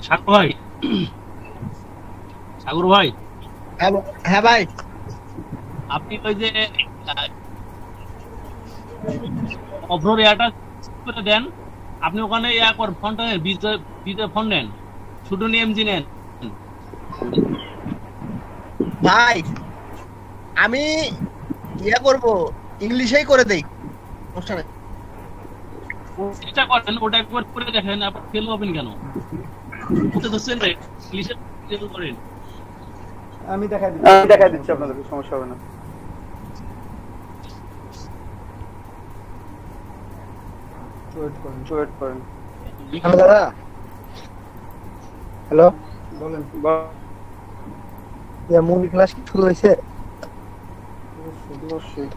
সাগর ভাই, সাগর ভাই, হ্যাঁ হ্যাঁ ভাই। আপনি ওই যে অফরোড ইয়াটা করে দেন। আপনি ওখানে ইয়া কর ফন্ট নেন, বিজয় বিজয় ফন্ট নেন, শুধু এমজি নেন। ভাই আমি ইয়ে করব, ইংলিশেই করে দেই, সমস্যা নাই। চেষ্টা করেন, ওটা একবার করে দেখেন, আপনি ফেল হবেন কেন? ওটা তো সেম ইংলিশে করেন। আমি দেখাই দিচ্ছি আপনাদেরকে, সমস্যা হবে না। ওয়েট করেন। হ্যালো দাদা, হ্যালো। বা- মূল ক্লাস কি শুরু হয়েছে? অবশ্যই।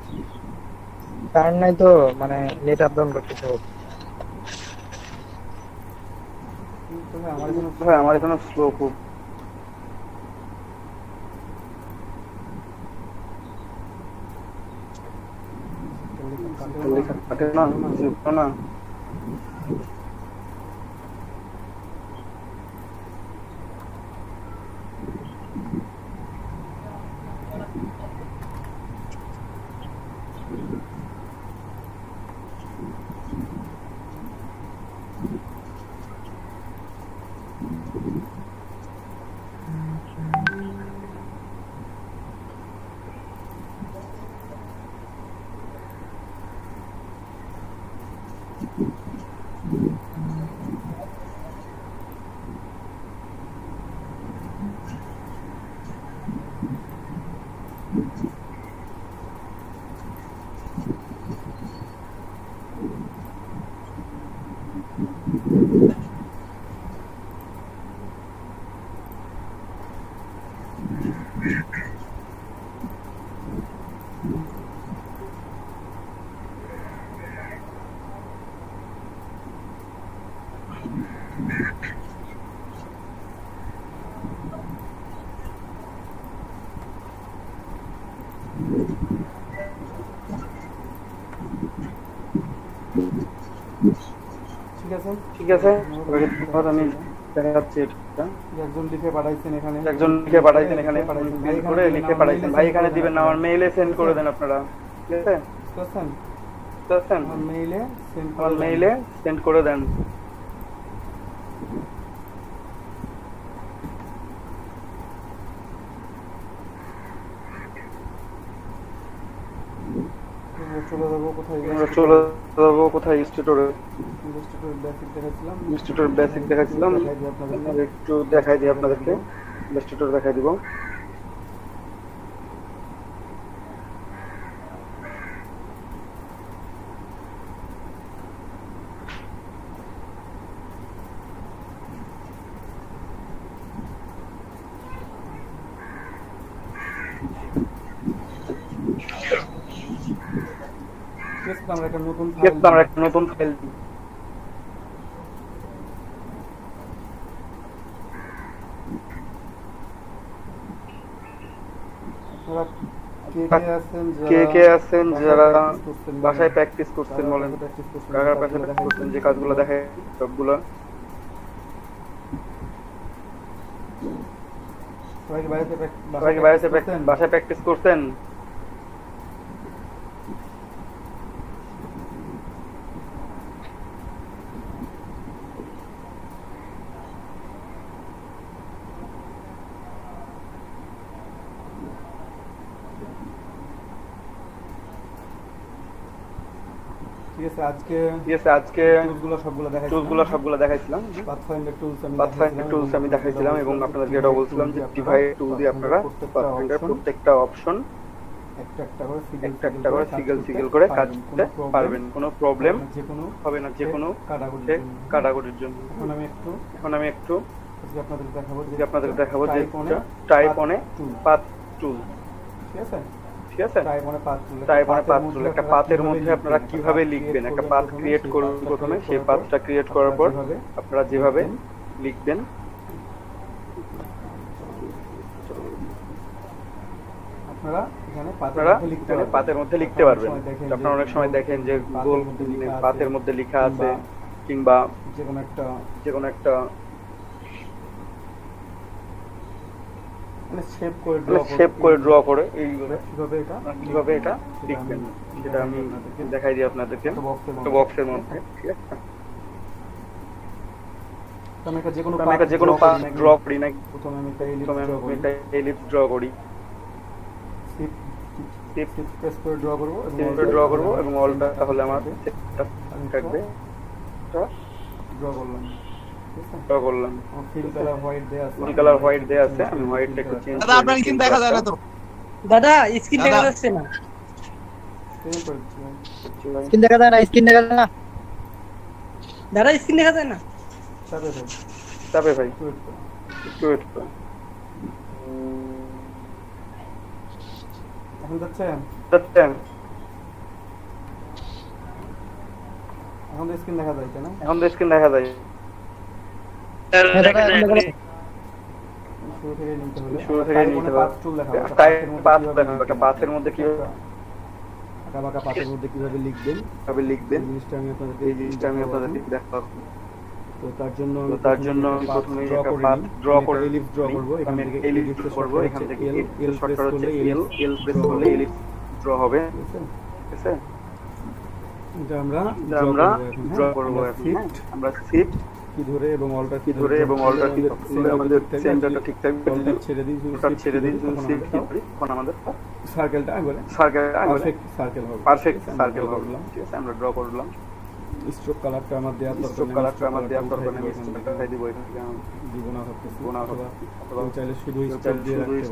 কারণ নাই তো, মানে নেট আপ ডাউন করতেছে। ভাই আমার এখানে স্লো খুব। লেখা কাটে না, জিততো না। ঠিক আছে, এবার আমি দেখাচ্ছি এটা। একজন লিখে পাঠাইছেন এখানে, প্রিন্ট করে লিখে পাঠাইছেন। ভাই এখানে দিবেন না, আমার মেইলে সেন্ড করে দেন আপনারা, ঠিক আছে? বুঝতে পারছেন? আমার মেইলে সেন্ড করে দেন। আমরা চলে যাবো কোথায়? ইনস্টিটিউটের বেসিক দেখাচ্ছিলাম, একটু দেখাই দিই আপনাদেরকে। ইনস্টিটিউট দেখাই দিব। আমরা একটা নতুন ফাইল দিই। কে কে আছেন যারা বাসায় প্র্যাকটিস করছেন বলেন? কার বাসায় প্র্যাকটিস করছেন, যে কাজগুলো দেখায় সবগুলো? সবাই কি বাসায় প্র্যাকটিস করছেন? ঠিক আছে, আজকে টুলসগুলো সবগুলো দেখাইছিলাম। পাথফাইন্ডার টুলস আমি দেখাইছিলাম এবং আপনাদেরকে এটাও বলছিলাম যে ডিভাইড টুল দিয়ে আপনারা পাথফাইন্ডার প্রত্যেকটা অপশন একটা একটা করে সিগল করে কাজ করতে পারবেন। কোনো প্রবলেম হবে না যে কোনো কাটাকুটির জন্য। এখন আমি একটু আপনাদের দেখাবো যে টাইপ অনে পাথ টুল, ঠিক আছে? টাইপ অনে পাথ টুল। একটা পাথের মধ্যে আপনারা কিভাবে লিখবেন, একটা পাথ ক্রিয়েট করুন প্রথমে। সেই পাথটা ক্রিয়েট করার পর আপনারা যেভাবে লিখবেন, আপনারা এখানে পাতের মধ্যে লিখতে পারবেন। আপনারা অনেক সময় দেখেন যে গোল পাতের মধ্যে লেখা আছে, কিংবা যে কোনো একটা মানে শেপ করে ড্র করে এই কিভাবে এটা লিখবেন সেটা আমি দেখাই দিই আপনাদেরকে বক্সের মধ্যে। ঠিক আছে, আমি একটা যে কোনো পাথ ড্র করি না, প্রথমে আমি একটা এলিপস ড্র করি, শিফট প্রেস করে ড্র করব এবং অলটা তাহলে আমার সেটআপ থাকবে। ড্র করলাম ফিল কালার হোয়াইট দেয়া আছে, আমি হোয়াইটটা একটু চেঞ্জ দাদা আপনার স্ক্রিন দেখা যায় না তো দাদা, স্ক্রিন দেখা যাচ্ছে না, স্ক্রিন দেখা যায় না, স্ক্রিন দেখা যায় না দাদা, স্ক্রিন দেখা যায় না। চাপে ভাই একটু ওয়েট করুন। এখন যাচ্ছেন এখন তো স্ক্রিন দেখা যায় না, এখন তো স্ক্রিন দেখা যায়। শুরু থেকে নিতে হবে একটা পাথের মধ্যে কিভাবে লিখবেন এই জিনিসটা আমি আপনাদেরকে দেখাবো। তো তার জন্য আমি প্রথমে একটা পাথ ড্র করে এলিপস ড্র করব, এখান থেকে এলিপস করব, এখান থেকে এল শর্টকাট হচ্ছে এল প্রেস করলে এলিপস ড্র হবে। ঠিক আছে, এটা আমরা ড্র করব। এখন আমরা শিফট কি ধরে এবং অলটা কি ধরে আমাদের সেন্টারটা ঠিক থাকবে। যদি ছেড়ে দিই তখন আমাদের সার্কেলটা পারফেক্ট সার্কেল হবে। ঠিক আছে, আমরা ড্র করলাম। স্ট্রোক কালারটা আমার দেওয়ার দরকার নেই, দেখাই দিব, এখানে দিব না অথবা চাইলে শুধু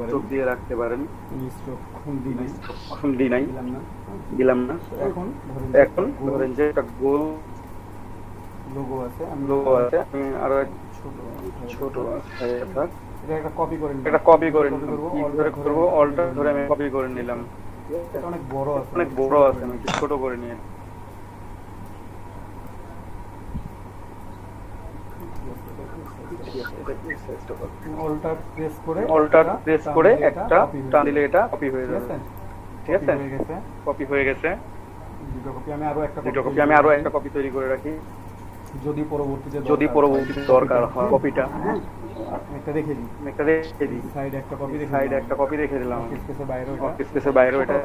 স্ট্রোক দিয়ে রাখতে পারেন। স্ট্রোক এখন দিই নাই দিলাম না। এখন ধরেন যে একটা গোল লোগো আছে, আমি আরো ছোট এটা একটা কপি করে করব অলটা ধরে আমি কপি করে নিলাম। এটা অনেক বড় আছে, আমি একটু ছোট করে নিয়ে অলটা প্রেস করে একটা টান দিলে এটা কপি হয়ে যাবে। ঠিক আছে, কপি হয়ে গেছে। দুটো কপি আমি আরো একটা কপি তৈরি করে রাখি, যদি পরবর্তীতে দরকার হয় কপিটা। একটা রেখে দিই সাইডে একটা কপি রেখে দিলাম। স্পেসের বাইরে এটা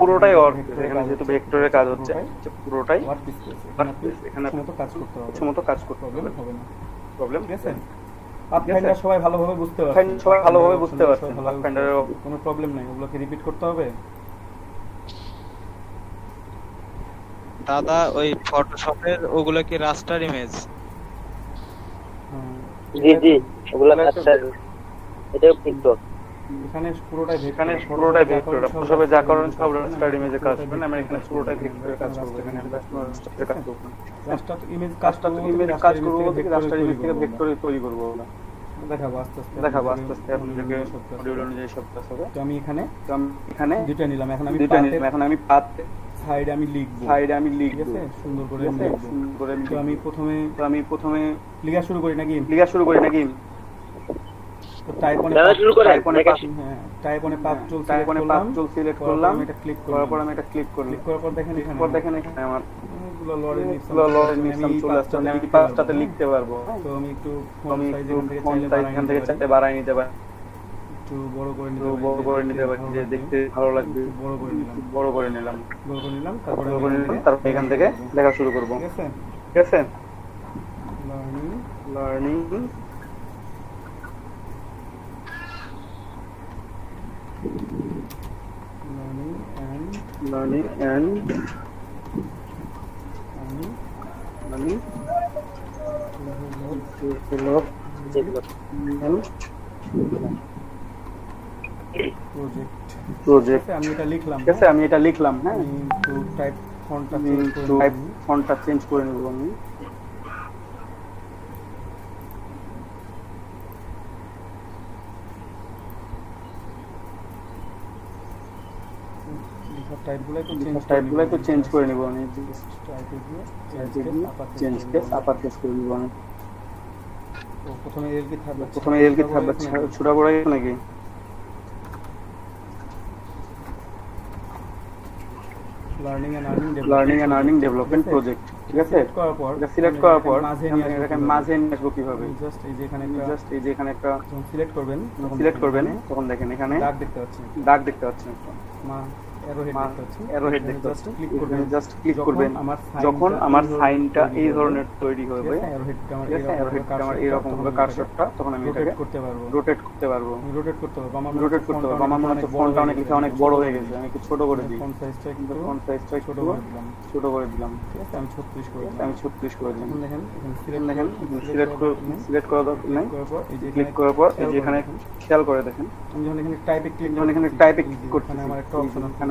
পুরোটাই অর, এখানে যেহেতু ভেক্টরের কাজ হচ্ছে পুরোটাই এখানে মতো কাজ করতে হবে না, প্রবলেম। ঠিক আছে, পাথফাইন্ডার সবাই ভালোভাবে বুঝতে পারছেন, পাথফাইন্ডারের কোনো প্রবলেম নাই, ওগুলোকে রিপিট করতে হবে। দাদা ওই ফটোশপের ওগুলো কি রাস্টার ইমেজ? জি ওগুলো রাস্টার, এটা পিক্সেল। এখানে পুরোটাই ভেক্টর, ফটোশপে যা করেন সব রাস্টার ইমেজে কাজ করবেন। আমরা এখানে পুরোটাই ভেক্টরে কাজ করব, এখানে রাস্টার কাজ করব। রাস্টার ইমেজ কাজ করব থেকে রাস্টার ইমেজ থেকে ভেক্টরে তৈরি করব। দেখাবো আস্তে আস্তে আপনাদেরকে মডিউল অনুযায়ী সব কাজ হবে। তো আমি এখানে দুটো নিলাম, এখন আমি পাথ সাইডে আমি লিখবো। ঠিক আছে, সুন্দর করে তো আমি প্রথমে লেখা শুরু করি নাকি তো টাইপ অনে পাথ টুল সিলেক্ট করলাম, এটা ক্লিক করার পর আমি এটা ক্লিক করার পর দেখেন এখানে আমার লরেন চলে আসছে, আমি পাথটাতে লিখতে পারবো। তো আমি একটু ফন্ট সাইজ এখান থেকে চাইলে বাড়াই নিতে পারি, একটু বড় করে নিতে পারি, যে দেখতে ভালো লাগবে। বড় করে নিলাম তারপর এখান থেকে লেখা শুরু করব। ঠিক আছে, লার্নিং and প্রজেক্ট। আমি এটা লিখলাম। হ্যাঁ, তো টাইপ ফন্টটা চেঞ্জ করে নেব আমি। টাইপগুলো তো চেঞ্জ করে নেব আমি, আপার কেস করে নেব আমি। তো প্রথমে এল কি থাকবে ছোটা বড় নাকি? Learning and earning development project. ঠিক আছে এটা সিলেক্ট করার পর এটাকে মাঝে নিয়ে আসবো কিভাবে জাস্ট এই যে এখানে একটা সিলেক্ট করবেন তখন দেখেন এখানে দাগ দেখতে পাচ্ছেন অ্যারো হেড দেখতে পাচ্ছেন জাস্ট ক্লিক করবেন যখন আমার সাইনটা এই ধরনের তৈরি হবে অ্যারো হেডটা আমার এরকম হবে কার্সরটা তখন আমি এটাকে রোটেট করতে পারবো আমার মনে হচ্ছে ফন্টটা অনেক বড় হয়ে গেছে আমি একটু ছোট করে দিই ফন্ট সাইজটা ছোট করে দিলাম ঠিক আছে আমি 36 করে দিলাম দেখেন সিলেক্ট করা দরকার নাই ক্লিক করার পর এই যে এখানে খেয়াল করে দেখেন আমি যখন এখানে টাইপে ক্লিক করছি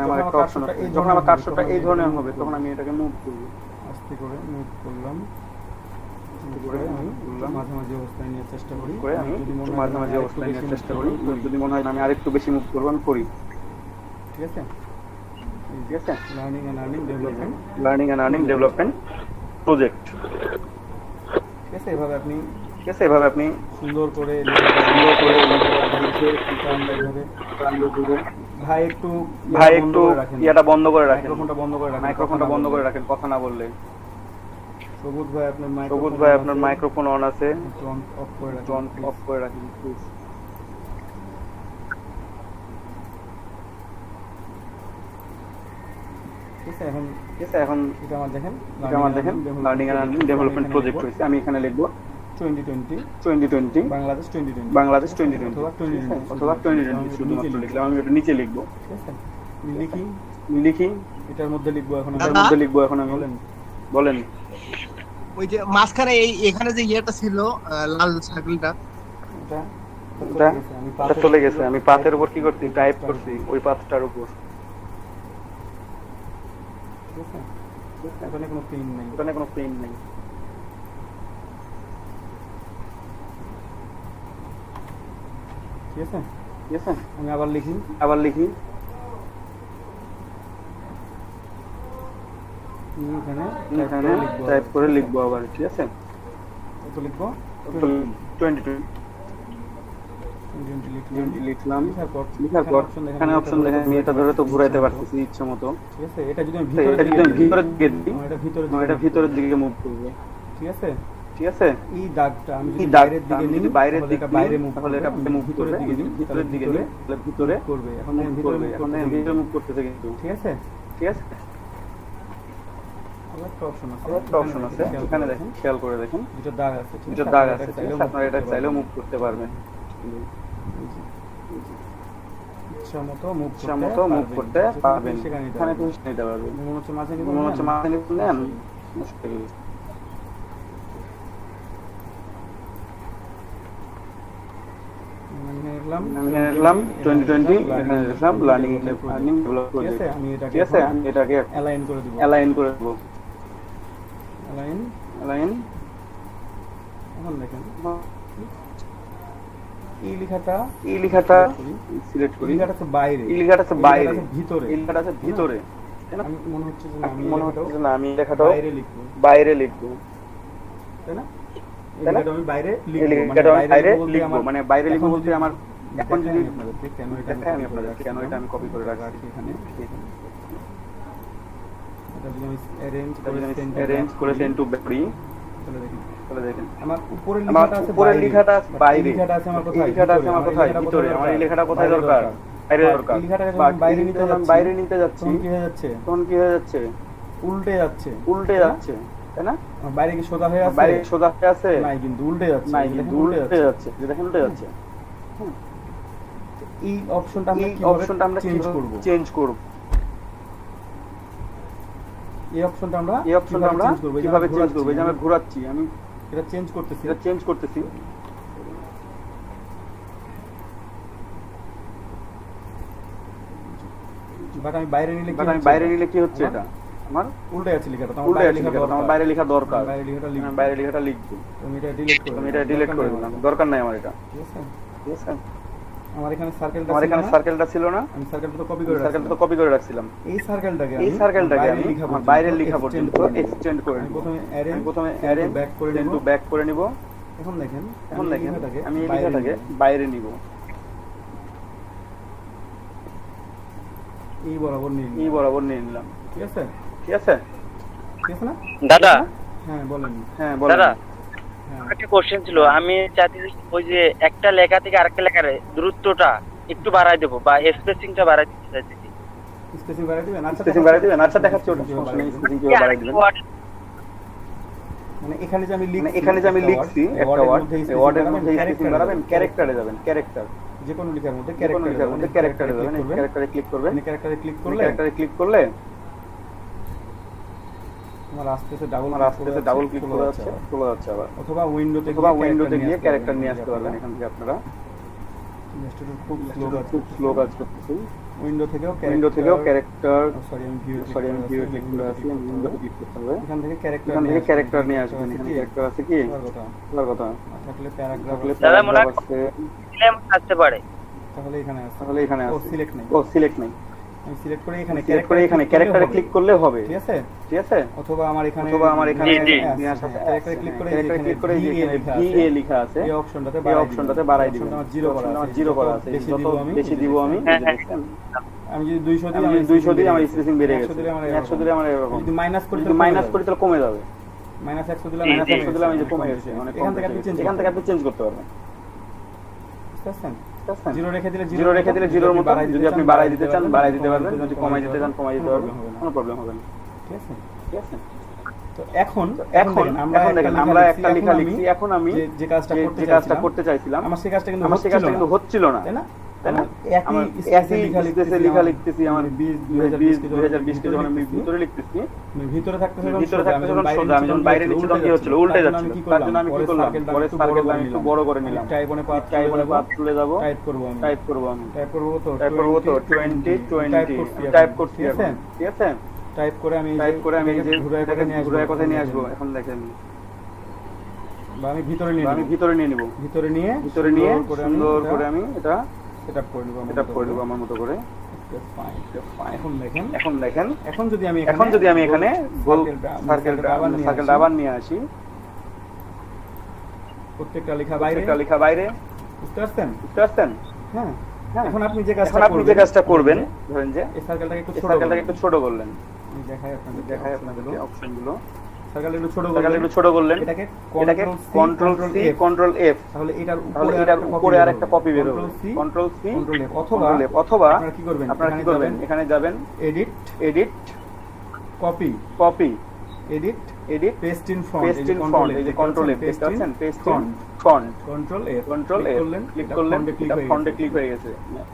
আমার একটা অপশন আছে যখন আমার কার্সরটা এই ধরনের হবে তখন আমি এটাকে মুভ করব আস্তে করে মুভ করলাম মাঝামাঝি অবস্থায় নিয়ে চেষ্টা করি যদি মনে হয় আমি আরেকটু বেশি মুভ করব আমি করি ঠিক আছে learning and earning development project ঠিক আছে এভাবে আপনি সুন্দর করে ভাই একটু ইয়াটা বন্ধ করে রাখেন মাইক্রোফোনটা বন্ধ করে রাখেন কথা না বললে সবুজ ভাই আপনার মাইক্রোফোন অন আছে অফ করে রাখেন প্লিজ এখন এটা আমার দেখেন learning and earning development project হইছে আমি এখানে লিখব 2020 বাংলাদেশ 2020 অথবা 2020 শুধুমাত্র লিখলাম আমি এটা নিচে লিখব ঠিক আছে লিখি এটার মধ্যে লিখব এখন আমি বলেন ওই যে মাঝখানে এখানে যে ইয়েটা ছিল লাল সার্কেলটা এটা চলে গেছে আমি পাথের উপর কি করছি টাইপ করছি ওই পাথটার উপর এখানে কোনো পেইন নেই ঠিক আছে আমি আবার লিখি এখানে টাইপ করে লিখবো আবার ঠিক আছে কত লিখবো 2020 লিখলাম লিখার পর এখানে অপশন দেখেন আমি এটা ধরে তো ঘোরাইতে পারতেছি ইচ্ছা মতো ঠিক আছে এটা যদি আমি ভিতরের দিকে দিই এটা ভিতরের দিকে মুভ করবে ঠিক আছে এই দাগটা আমি যদি বাইরের দিকে মুভ তাহলে এটা মুভ ভিতরের দিকে নিই তাহলে ভিতরে করবে এখন ভিতরে মুভ করতেছে কিন্তু ঠিক আছে একটা অপশন আছে এখানে দেখেন খেয়াল করে দেখেন দুটো দাগ আছে আপনারা এটা চাইলেও মুভ করতে পারবেন ইচ্ছা মতো মুভ করতে পারবেন এখানে তো নিতে পারবেন মনে হচ্ছে মাঝে নেন মুশকিল লিখলাম 2020 এখানে লিখলাম লার্নিং এন্ড আর্নিং ডেভেলপমেন্ট ঠিক আছে আমি এটাকে অ্যালাইন করে দেব অ্যালাইন এখন দেখেন এই লেখাটা সিলেক্ট করি এই লেখাটা আছে বাইরে ভিতরে আমি মনে হচ্ছে যে আমি লেখাটা বাইরে লিখব তাই না আমি বাইরে লিখব মানে বাইরে লিখব বলতে আমার এখন যদি আমি আপনাদের কেন এটা আমি কপি করে রাখছি এখানে এটা যদি আমি অ্যারেঞ্জ করে সেন্ড টু করি তাহলে দেখেন আমার উপরের লেখাটা আছে বাইরে লেখাটা আছে আমার কোথায় ভিতরে আমার এই লেখাটা কোথায় দরকার এই লেখাটাকে যখন বাইরে নিতে যাচ্ছি তখন কি হয়ে যাচ্ছে উল্টে যাচ্ছে তাই না বাইরে কি সোজা হয়ে আছে নাই কিন্তু উল্টে যাচ্ছে দেখেন উল্টে যাচ্ছে এই অপশনটা আমরা চেঞ্জ করব এই অপশনটা আমরা কিভাবে চেঞ্জ করব এই যে আমি ঘোরাচ্ছি আমি এটা চেঞ্জ করতেছি বাট আমি বাইরে নিলে কি হচ্ছে এটা আমার উল্টে যাচ্ছে লেখাটা আমার বাইরে লেখা দরকার বাইরে লেখাটা লিখবো তুমি এটা ডিলিট করে দিলাম দরকার নাই আমার এটা ঠিক আছে আমার এখানে সার্কেলটা ছিল না আমি সার্কেলটা তো কপি করে রাখছিলাম এই সার্কেলটাকে আমি বাইরে লেখা পর্যন্ত এক্সটেন্ড করে নিব প্রথমে অ্যারেঞ্জ ব্যাক করে নিব এখন দেখেন আমি এই লেখাটাকে বাইরে নিব এই বরাবর নিয়ে নিলাম ঠিক আছে ঠিক আছে না? দাদা হ্যাঁ বলেন। দাদা হ্যাঁ একটা কোশ্চেন ছিল, আমি চাইতেছি ওই যে একটা লেখা থেকে আরেকটা লেখার দূরত্বটা একটু বাড়াই দেবো বা স্পেসিংটা বাড়াই দিতে চাইতেছি। স্পেসিং বাড়াই দিবেন? আচ্ছা দেখাচ্ছি, ওটা সমস্যা নেই, স্পেসিং কিভাবে বাড়াই দিবেন। মানে এখানে যে আমি লিখছি একটা ওয়ার্ড, এই ওয়ার্ডের মধ্যে স্পেসিং বাড়াবেন, ক্যারেক্টারে যাবেন, ক্যারেক্টার যে কোনো লেখার মধ্যে ক্যারেক্টারে যাবেন, ক্যারেক্টারে ক্লিক করবেন, ক্যারেক্টারে ক্লিক করলে আমার আস্তে ডাবল ক্লিক করে যাচ্ছে, খোলা যাচ্ছে আবার, অথবা উইন্ডোতে গিয়ে ক্যারেক্টার নিয়ে আসতে পারবেন এখান থেকে আপনারা। খুব স্লো কাজ করতেছি। উইন্ডো থেকেও ক্যারেক্টার, সরি আমি ভিউ ক্লিক করে আছি, আমি উইন্ডোতে ক্লিক করতে হবে, এখান থেকে ক্যারেক্টার নিয়ে আসবেন। এখানে ক্যারেক্টার আছে কি কথা থাকলে প্যারাগ্রাফ আছে, আসতে পারে, তাহলে এখানে আছে, সিলেক্ট নাই, আমি সিলেক্ট করে এখানে ক্যারেক্টারে ক্লিক করলে হবে, ঠিক আছে। অথবা আমার এখানে নিয়ে আসা আছে, ক্যারেক্টারে ক্লিক করে ভিএ লেখা আছে, এই অপশনটাতে বাড়াই দিবেন, আমার জিরো করা আছে, যত বেশি দিব আমি যদি 200 দিই আমার স্পেসিং বেড়ে গেছে, 100 দিলে আমার এরকম, যদি মাইনাস করি তাহলে কমে যাবে, -100 দিলে আমি যে কমে গেছে, মানে এখান থেকে আপনি চেঞ্জ করতে পারবেন, বুঝতে পারছেন? জিরো রেখে দিলে জিরোর মতো, যদি আপনি বাড়াই দিতে চান বাড়াই দিতে পারবেন, যদি কমাই দিতে চান কমাই দিতে পারবেন, কোনো প্রবলেম হবে না, ঠিক আছে। তো এখন আমরা একটা লেখা লিখছি, এখন আমি যে কাজটা করতে চাইছিলাম আমার সেই কাজটা কিন্তু হচ্ছিল না, তাই না? একই লেখা লিখতেছি, আমার 2020 কে যখন আমি ভিতরে লিখতেছি, ভিতরে থাকতে সোজা, আমি যখন বাইরে লিখছি তখন কি হচ্ছিল, উল্টে যাচ্ছিল। তার জন্য আমি কি করলাম, পরে সার্কেল আমি একটু বড় করে নিলাম, টাইপনে পাথ তুলে যাব, টাইপ করব তো 2020 টাইপ করছি এখন, ঠিক আছে। টাইপ করে আমি যে ঘুরায় কথা নিয়ে আসবো, এখন দেখেন, বা আমি ভিতরে নিয়ে নিব, ভিতরে নিয়ে সুন্দর করে আমি এটা সেটআপ করে নিব আমার মতো করে। এখন দেখেন, এখন যদি আমি এখানে গোল সার্কেলটা আবার নিয়ে আসি, প্রত্যেকটা লেখা বাইরে, বুঝতে পারছেন? হ্যাঁ, এখন আপনি যে কাজটা করবেন, ধরেন যে এই সার্কেলটাকে একটু ছোট করলেন, দেখাই আপনাদের অপশনগুলো, সার্কেল একটু ছোট করলেন, এটাকে কন্ট্রোল সি কন্ট্রোল এফ, তাহলে এটার উপরে আরেকটা কপি বের হবে, কন্ট্রোল সি কন্ট্রোল এফ, অথবা আপনারা কি করবেন, এখানে যাবেন edit copy edit paste in font, এই যে কন্ট্রোল এফ, দেখতে পাচ্ছেন, paste in font, control F click করলেন, ফন্টে ক্লিক হয়ে গেছে,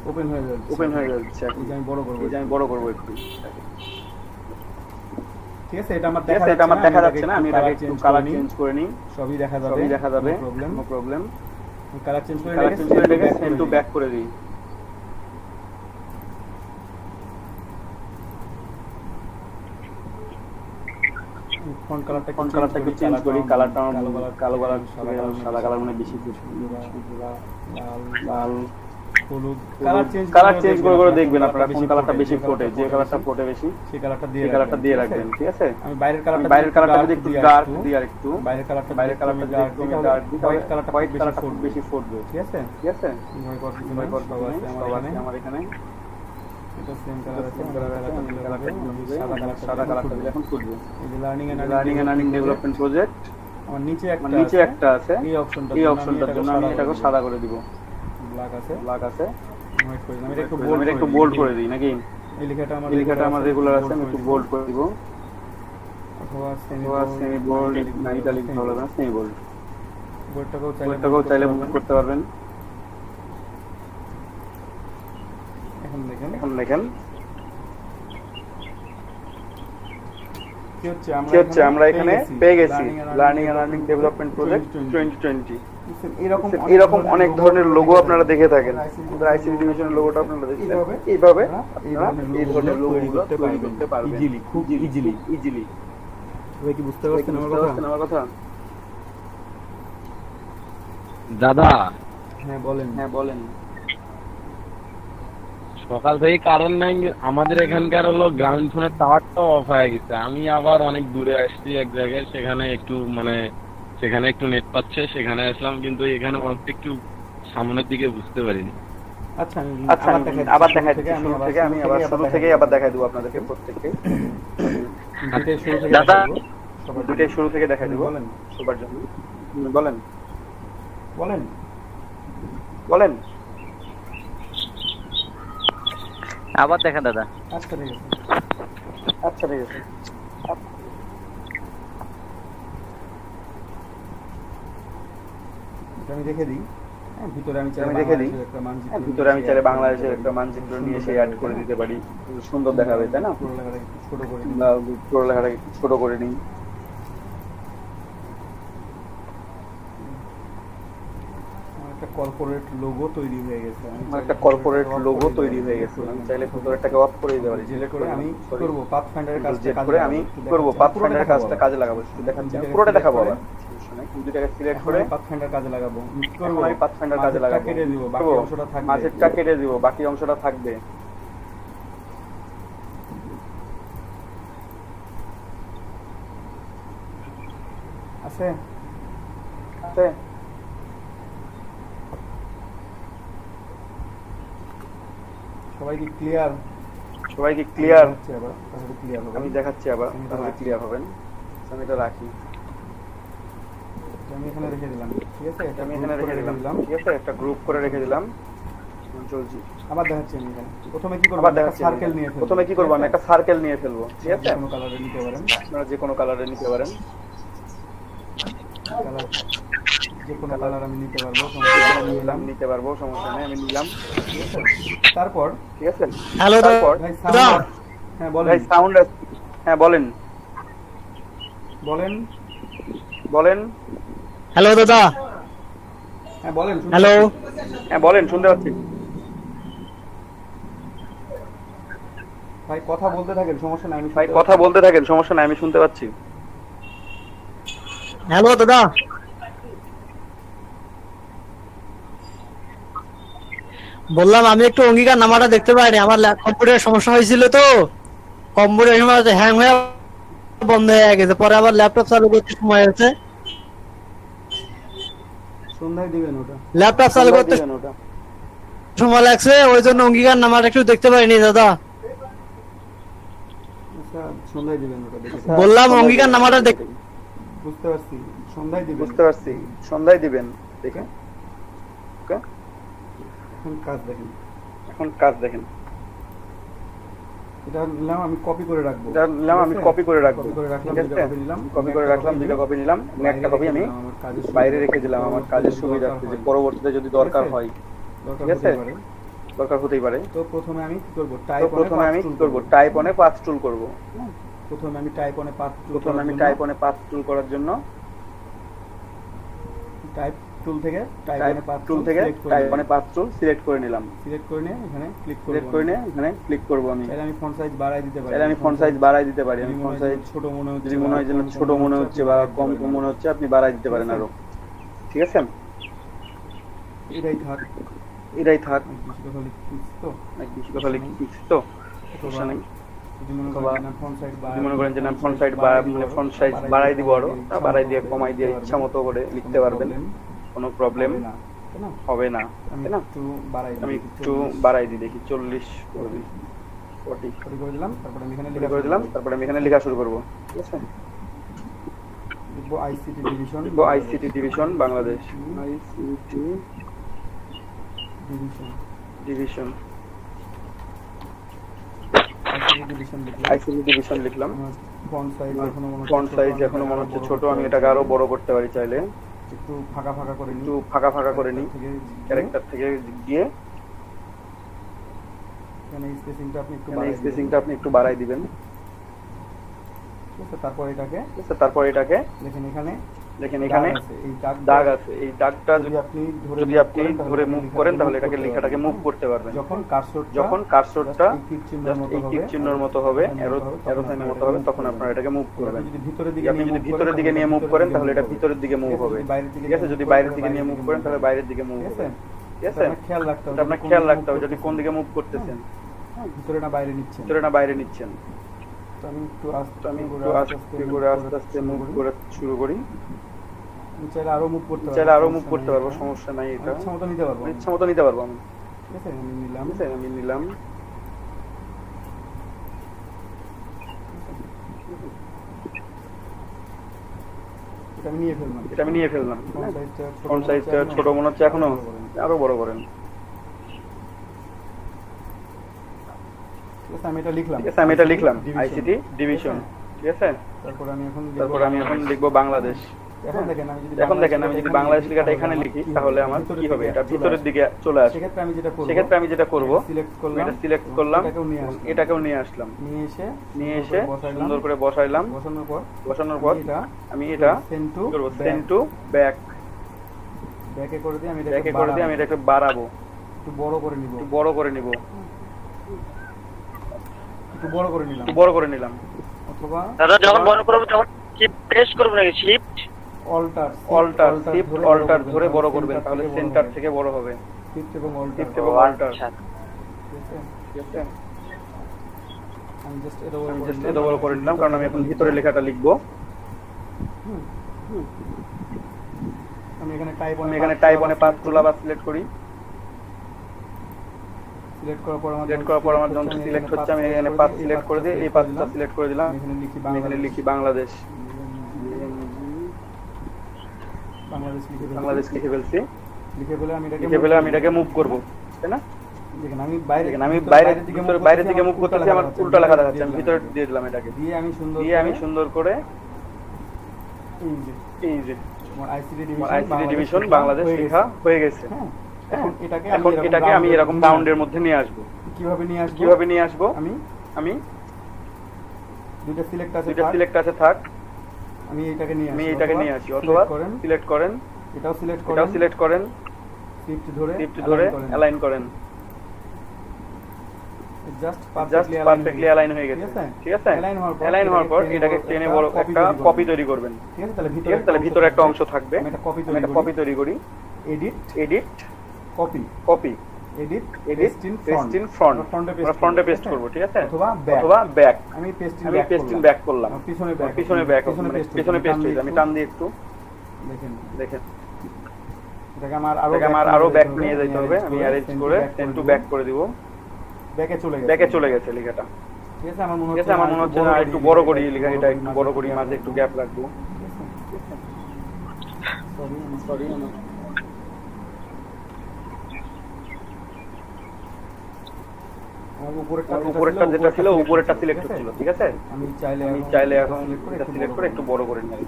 ওপেন হয়ে যাচ্ছে। আমি বড় করব একটু, ঠিক আছে। এটা আমার দেখা যাচ্ছে না, আমি এটাকে একটু কালার চেঞ্জ করে নিই, সবই দেখা যাবে, নো প্রবলেম। কালার চেঞ্জ করে রেখে সেম টু ব্যাক করে দিই। ফন্ট কালারটা একটু চেঞ্জ করি, কালারটা কালো কালার, সাদা কালার মানে বেশি, লাল হলুদ, কালার চেঞ্জ করে দেখবেন আপনারা কোন কালারটা বেশি ফোটে, যে কালারটা ফোটে বেশি সেই কালারটা দিয়ে রাখবেন, ঠিক আছে। আমি বাইরের কালারটা যদি একটু ডার্ক দিই, আর একটু বাইরের কালারটা ডার্ক দিই, হোয়াইট কালারটা বেশি ফুটবে, ঠিক আছে। আমার এখানে এটা সেম কালার আছে, সাদা কালারটা দিলে এখন ফুটবে। এই যে learning and earning development project, আমার নিচে একটা আছে, এই অপশনটার জন্য আমি এটাকে সাদা করে দিব, ব্ল্যাক আছে, আমি একটু বোল্ড করে দিই, নাকি এই লেখাটা আমার রেগুলার আছে, আমি একটু বোল্ড করে দিব, অথবা সেমি বোল্ড, না ইটালিক ভালো লাগে না, সেমি বোল্ড, বোল্ডটাকেও চাইলে মুভ করতে পারবেন। এখন দেখেন কি হচ্ছে, আমরা এখানে পেয়ে গেছি learning and earning development project 2020। এরকম অনেক ধরনের লোগো আপনারা দেখে থাকেন, আমাদের আইসিটি ডিভিশনের লোগোটা আপনারা দেখছেন, এইভাবে আপনারা এই ধরনের লোগোগুলো তৈরি করতে পারবেন খুব ইজিলি। সবাই কি বুঝতে পারছেন আমার কথা? দাদা হ্যাঁ বলেন। সকাল থেকে কারেন্ট নাই, আমাদের এখানকার হলো গ্রাউন্ড ফোনের টাওয়ারটা অফ হয়ে গেছে। আমি আবার অনেক দূরে আসছি এক জায়গায়, সেখানে একটু নেট পাচ্ছে, সেখানে আসলাম, কিন্তু এখানে একটু সামনের দিকে বুঝতে পারিনি। আচ্ছা আবার দেখাই দিচ্ছি, আমি আবার শুরু থেকে আবার দেখাই দেবো আপনাদেরকে প্রত্যেককে। দুইটাই শুরু থেকে দাদা। দেখাবো দুইটাই শুরু থেকে দেখাই দেবো বলেন। সবার জন্য বলেন বলেন বলেন আবার দেখেন দাদা। আচ্ছা ঠিক আছে আচ্ছা ঠিক আছে এটা আমি দেখে দিই হ্যাঁ ভিতরে আমি চাইলে বাংলাদেশের একটা মানচিত্র ভিতরে আমি চাইলে বাংলাদেশের একটা মানচিত্র নিয়ে সেই অ্যাড করে দিতে পারি সুন্দর দেখাবে তাই না পুরো লেখাটা একটু ছোট করে দিই পুরো লেখাটা একটু ছোট করে নিই একটা কর্পোরেট লোগো তৈরি হয়ে গেছে একটা কর্পোরেট লোগো তৈরি হয়ে গেছে আমি চাইলে ভিতরটাকে অফ করে দিতে পারি সিলেক্ট করে আমি করব পাথফাইন্ডারের কাজটা করে আমি করব পাথফাইন্ডারের কাজটা কাজে লাগাবো শুধু দেখাচ্ছি পুরোটা দেখাবো আবার দুইটাকে সিলেক্ট করে পাথফাইন্ডার কাজে লাগাবো করব আমি পাথফাইন্ডার কাজে লাগাবো কেটে দিব বাকি অংশটা থাকবে মাঝেরটা কেটে দিব বাকি অংশটা থাকবে আছে আছে সবাই কি ক্লিয়ার আমি দেখাচ্ছি আবার তাহলে ক্লিয়ার হবেন আমি এটা রাখি আমি এখানে রেখে দিলাম ঠিক আছে আমি এখানে রেখে দিলাম ঠিক আছে একটা গ্রুপ করে রেখে দিলাম চলছি আবার দেখাচ্ছি আমি এখানে প্রথমে কি করব একটা সার্কেল নিয়ে ফেলবো প্রথমে কি করব আমি একটা সার্কেল নিয়ে ফেলবো ঠিক আছে কোনো কালারে নিতে পারেন আপনারা যে কোনো কালারে নিতে পারেন কালার যে কোনো কালার আমি নিতে পারবো সমস্যা নেই আমি নিলাম ঠিক আছে তারপর ঠিক আছে হ্যালো তারপর হ্যাঁ বলেন ভাই সাউন্ড হ্যাঁ বলেন বলেন বলেন হ্যালো দাদা হ্যাঁ বলেন হ্যালো হ্যাঁ বলেন শুনতে পাচ্ছি ভাই কথা বলতে থাকেন সমস্যা নাই আমি শুনতে পাচ্ছি হ্যালো দাদা বললাম আমি একটু অঙ্গীকার নামাটা দেখতে পাইনি আমার কম্পিউটারের সমস্যা হয়েছিল তো কম্পিউটার সময় হ্যাং হয়ে বন্ধ হয়ে গেছে পরে আবার ল্যাপটপ চালু করতে সময় হয়েছে সন্ধ্যায় দিবেন ওটা ল্যাপটপ চালু করতে সময় লাগছে ওই জন্য অঙ্গীকার নামাটা একটু দেখতে পাইনি দাদা আচ্ছা সন্ধ্যায় দিবেন ওটা দেখে বললাম অঙ্গীকার নামাটা দেখ বুঝতে পারছি সন্ধ্যায় দিবেন দেখে ওকে এখন কাজ দেখেন এটা নিলাম আমি কপি করে রাখবো কপি করে রাখলাম দুটো কপি নিলাম একটা কপি আমি বাইরে রেখে দিলাম আমার কাজের সুবিধার্থে যে পরবর্তীতে যদি দরকার হয় ঠিক আছে দরকার হতেই পারে তো প্রথমে আমি কি করব টাইপ অনে পাথ টুল করব প্রথমে আমি টাইপ অনে পাথ টুল করার জন্য টাইপ টুল থেকে টাইপ অনে পাথ টুল সিলেক্ট করে নিলাম সিলেক্ট করে নিয়ে এখানে ক্লিক করব আমি তাহলে আমি ফন্ট সাইজ বাড়াই দিতে পারি আমি ফন্ট সাইজ ছোট মনে হচ্ছে যদি মনে হয় যে ছোট মনে হচ্ছে বা কম মনে হচ্ছে আপনি বাড়াই দিতে পারেন আরো ঠিক আছে এটাই থাক খালি তো সমস্যা নেই যদি মনে করেন যে না ফন্ট সাইজ বাড়াই দিব আরো বাড়াই দিয়ে কমাই দিয়ে ইচ্ছা মতো করে লিখতে পারবেন কোনো প্রবলেম হবে না তাই না আমি একটু বাড়াই দিই দেখি 40 করে দিই 40 করে দিলাম তারপরে আমি এখানে লেখা শুরু করব ঠিক আছে লিখবো ICT division Bangladesh ICT division লিখলাম ফন্ট সাইজ এখনো মনে হচ্ছে ছোট আমি এটাকে আরো বড় করতে পারি চাইলে একটু ফাঁকা করে নিই ক্যারেক্টার থেকে গিয়ে এখানে স্পেসিংটা আপনি একটু বাড়াই দিবেন ঠিক আছে তারপর এটাকে দেখেন এখানে দাগ আছে এই দাগটা যদি আপনি ধরে মুভ করেন তাহলে এটাকে লেখাটাকে মুভ করতে পারবেন যখন কার্সরটা এই টিক চিহ্নের মতো হবে অ্যারো সাইনের মতো হবে তখন আপনারা এটাকে মুভ করবেন আপনি যদি ভিতরের দিকে নিয়ে মুভ করেন তাহলে এটা ভিতরের দিকে মুভ হবে ঠিক আছে যদি বাইরের দিকে নিয়ে মুভ করেন তাহলে বাইরের দিকে মুভ হবে ঠিক আছে আপনার খেয়াল রাখতে হবে যদি কোন দিকে মুভ করতেছেন ভিতরে না বাইরে নিচ্ছেন আমি একটু আস্তে মুভ করে শুরু করি চাইলে আরো মুভ করতে পারবো সমস্যা নাই এটা ইচ্ছা মতো নিতে পারবো আমি ঠিক আছে আমি নিলাম আছে এটা আমি নিয়ে ফেললাম ফন্ট সাইজটা ছোট মনে হচ্ছে এখনো আরো বড় করেন ঠিক আছে আমি এটা লিখলাম আইসিটি ডিভিশন ঠিক আছে তারপর আমি এখন লিখবো বাংলাদেশ এখন দেখেন আমি যদি বাংলাদেশ লেখাটা এখানে লিখি তাহলে আমার কি হবে এটা ভিতরের দিকে চলে আসবে সেক্ষেত্রে আমি যেটা করব এটা সিলেক্ট করলাম এটাকেও নিয়ে আসলাম নিয়ে এসে সুন্দর করে বসাইলাম বসানোর পর আমি এটা করব সেন্ড টু ব্যাক ব্যাকে করে দিয়ে আমি এটা একটু বাড়াবো একটু বড় করে নিব অথবা দাদা যখন বড় করব তখন শিফট প্রেস করব নাকি শিফট অল্টার ধরে বড় করবেন তাহলে সেন্টার থেকে বড় হবে শিফট এবং অল্টার ঠিক আছে আমি জাস্ট এটা বড় করে নিলাম কারণ আমি এখন ভিতরে লেখাটা লিখবো আমি এখানে টাইপ অনে পাথ টুলবার সিলেক্ট করি সিলেক্ট করার পর আমার যখন সিলেক্ট হচ্ছে আমি এখানে পাথ সিলেক্ট করে দিই এই পাথটা সিলেক্ট করে দিলাম এখানে লিখি বাংলাদেশ লিখে ফেলছি লিখে ফেলে আমি এটাকে মুভ করব তাই না দেখেন আমি বাইরে দিকে মুভ করতেছি আমার উল্টা লেখা দেখাচ্ছে আমি ভিতরে দিয়ে দিলাম এটাকে দিয়ে আমি সুন্দর করে এই যে আমার আইসিটি ডিভিশন বাংলাদেশ লেখা হয়ে গেছে এখন এটাকে আমি এরকম বাউন্ডের মধ্যে নিয়ে আসব কিভাবে নিয়ে আসব আমি দুটো সিলেক্ট আছে থাক আমি এটাকে নিয়ে আসি অথবা সিলেক্ট করেন এটাও সিলেক্ট করেন শিফট ধরে অ্যালাইন করেন জাস্ট পারফেক্টলি অ্যালাইন হয়ে গেছে ঠিক আছে অ্যালাইন হওয়ার পর এটাকে টেনে বড় একটা কপি তৈরি করবেন ঠিক আছে তাহলে ভিতরে একটা অংশ থাকবে আমি একটা কপি তৈরি করি edit copy edit paste in ফ্রন্টে পেস্ট করব ঠিক আছে অথবা ব্যাক আমি পেস্ট ইন ব্যাক করলাম পিছনে ব্যাক পিছনে পেস্ট হইছে আমি টান দিই একটু দেখেন এটাকে আমার আরো ব্যাক নিয়ে যেতে হবে আমি অ্যারেঞ্জ করে সেন্ড টু ব্যাক করে দিব ব্যাকে চলে গেছে লেখাটা ঠিক আছে আমার মনে হচ্ছে না একটু বড় করি লেখা এটা একটু বড় করি মাঝে একটু গ্যাপ রাখবো সরি উপরেরটা যেটা ছিল উপরেরটা সিলেক্ট ছিল ঠিক আছে আমি চাইলে এখন এটা সিলেক্ট করে একটু বড় করে নিলাম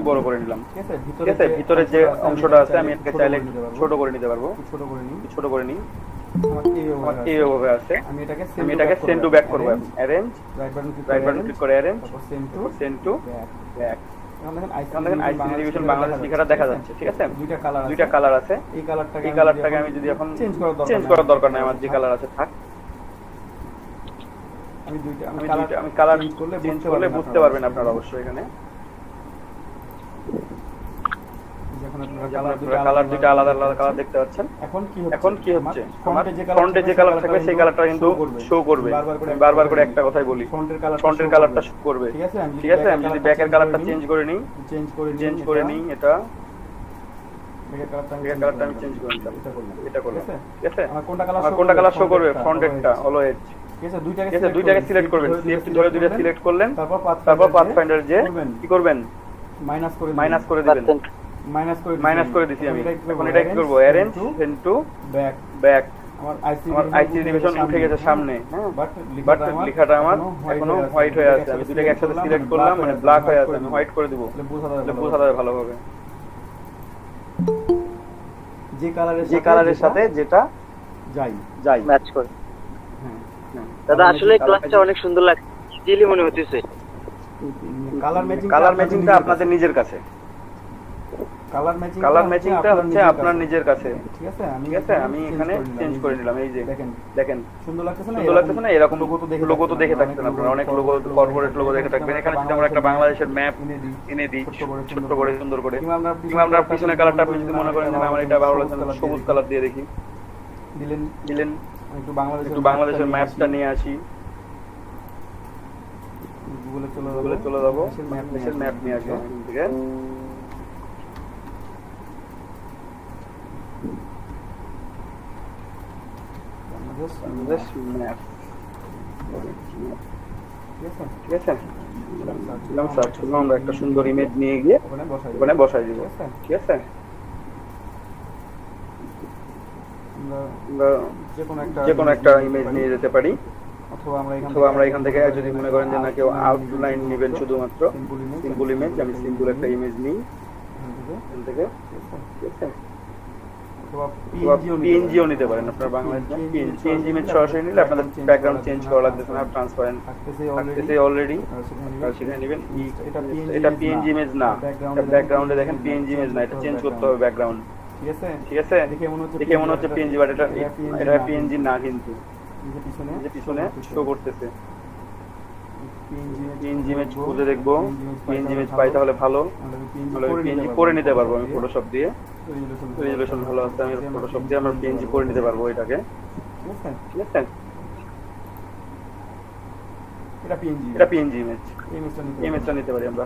বড় করে নিলাম ঠিক আছে ভিতরে যে অংশটা আছে আমি এটাকে চাইলে ছোট করে নিতে পারবো ছোট করে নিই আমার এইভাবে আছে আমি এটাকে সেন্ড টু ব্যাক করব অ্যারেঞ্জ রাইট বাটন ক্লিক করে অ্যারেঞ্জ সেন্ড টু ব্যাক দেখেন আইসিটি ডিভিশন বাংলাদেশ লেখাটা দেখা যাচ্ছে ঠিক আছে দুইটা কালার আছে এই কালারটাকে আমি যদি এখন চেঞ্জ করার দরকার নাই আমার যে কালার আছে থাক আমি কালার চেঞ্জ করলে বুঝতে পারবেন আপনারা অবশ্যই এখানে কালার দুইটা আলাদা আলাদা কালার দেখতে পাচ্ছেন এখন কি হচ্ছে আমার ফন্টে যে কালার থাকবে সেই কালারটা কিন্তু শো করবে আমি বারবার করে একটা কথাই বলি ফন্টের কালারটা শো করবে ঠিক আছে আমি যদি ব্যাকের কালারটা চেঞ্জ করে নিই এটা ব্যাকের কালারটা আমি চেঞ্জ করে নিলাম এটা করলাম ঠিক আছে আমার কোনটা কালার শো করবে ফন্টেরটা অলওয়েজ ঠিক আছে দুইটাকে সিলেক্ট করবেন সিলেক্ট ধরে দুইটা সিলেক্ট করলেন তারপর পাথফাইন্ডার যে কি করবেন মাইনাস করে দিবেন মাইনাস করে দিছি আমি এখন এটা কি করব অ্যারেঞ্জ সেন্ড টু ব্যাক আমার আইসিটি ডিভিশন উঠে গেছে সামনে বাট লেখাটা আমার এখনো হোয়াইট হয়ে আছে আমি দুটোকে একসাথে সিলেক্ট করলাম মানে ব্ল্যাক হয়ে আছে আমি হোয়াইট করে দিব তাহলে বোঝা যাবে ভালোভাবে যে কালারের সাথে যেটা যাই ম্যাচ করে দাদা আসলে ক্লাসটা অনেক সুন্দর লাগছে ইজিলি মনে হচ্ছে কালার ম্যাচিংটা আপনাদের নিজের কাছে কালার ম্যাচিংটা হচ্ছে আপনার নিজের কাছে ঠিক আছে আমি এখানে চেঞ্জ করে নিলাম এই যে দেখেন সুন্দর লাগতেছে না এরকম লোগো তো দেখে থাকবেন আপনারা অনেক লোগো কর্পোরেট লোগো দেখে থাকবেন এখানে যদি আমরা একটা বাংলাদেশের ম্যাপ এনে দিই ছোট করে সুন্দর করে কিংবা আমরা পিছনের কালারটা আপনি যদি মনে করেন যে আমার এটা ভালো লাগছে সবুজ কালার দিয়ে দেখি দিলেন একটু বাংলাদেশের ম্যাপটা নিয়ে আসি গুগলে চলে যাবো দেশের ম্যাপ নিয়ে আসবো ঠিক আছে this map ঠিক আছে দিলাম সার্চ করলাম, আমরা একটা সুন্দর ইমেজ নিয়ে গিয়ে ওখানে বসাই দিব। ঠিক আছে আমরা যে কোনো একটা ইমেজ নিয়ে যেতে পারি, অথবা আমরা এখান থেকে যদি মনে করেন যে না কেউ আউটলাইন নেবেন শুধুমাত্র সিম্পল ইমেজ, আমি সিম্পল একটা ইমেজ নিই এখান থেকে। ঠিক আছে পিএনজিও নিতে পারেন আপনার বাংলায়, পিএনজি ইমেজ সরাসরি নিলে আপনাদের ব্যাকগ্রাউন্ড চেঞ্জ করা লাগতেছে না, ট্রান্সপারেন্ট থাকতেছে অলরেডি, আর সেখানে নেবেন। এটা পিএনজি ইমেজ না, ব্যাকগ্রাউন্ডে দেখেন পিএনজি ইমেজ না, এটা চেঞ্জ করতে হবে ব্যাকগ্রাউন্ড। ঠিক আছে দেখে মনে হচ্ছে পিএনজি, বাট এটা পিএনজি না, কিন্তু যে পিছনে শো করতেছে। পিএনজি ইমেজ খুঁজে দেখবো, পিএনজি ইমেজ পাই তাহলে ভালো, তাহলে পিএনজি করে নিতে পারবো আমি ফটোশপ দিয়ে, রেজুলেশন ভালো আছে, আমি ফটোশপ দিয়ে আমরা পিএনজি করে নিতে পারবো এটাকে। ঠিক আছে এটা পিএনজি ইমেজ, ইমেজটা নিতে পারি আমরা,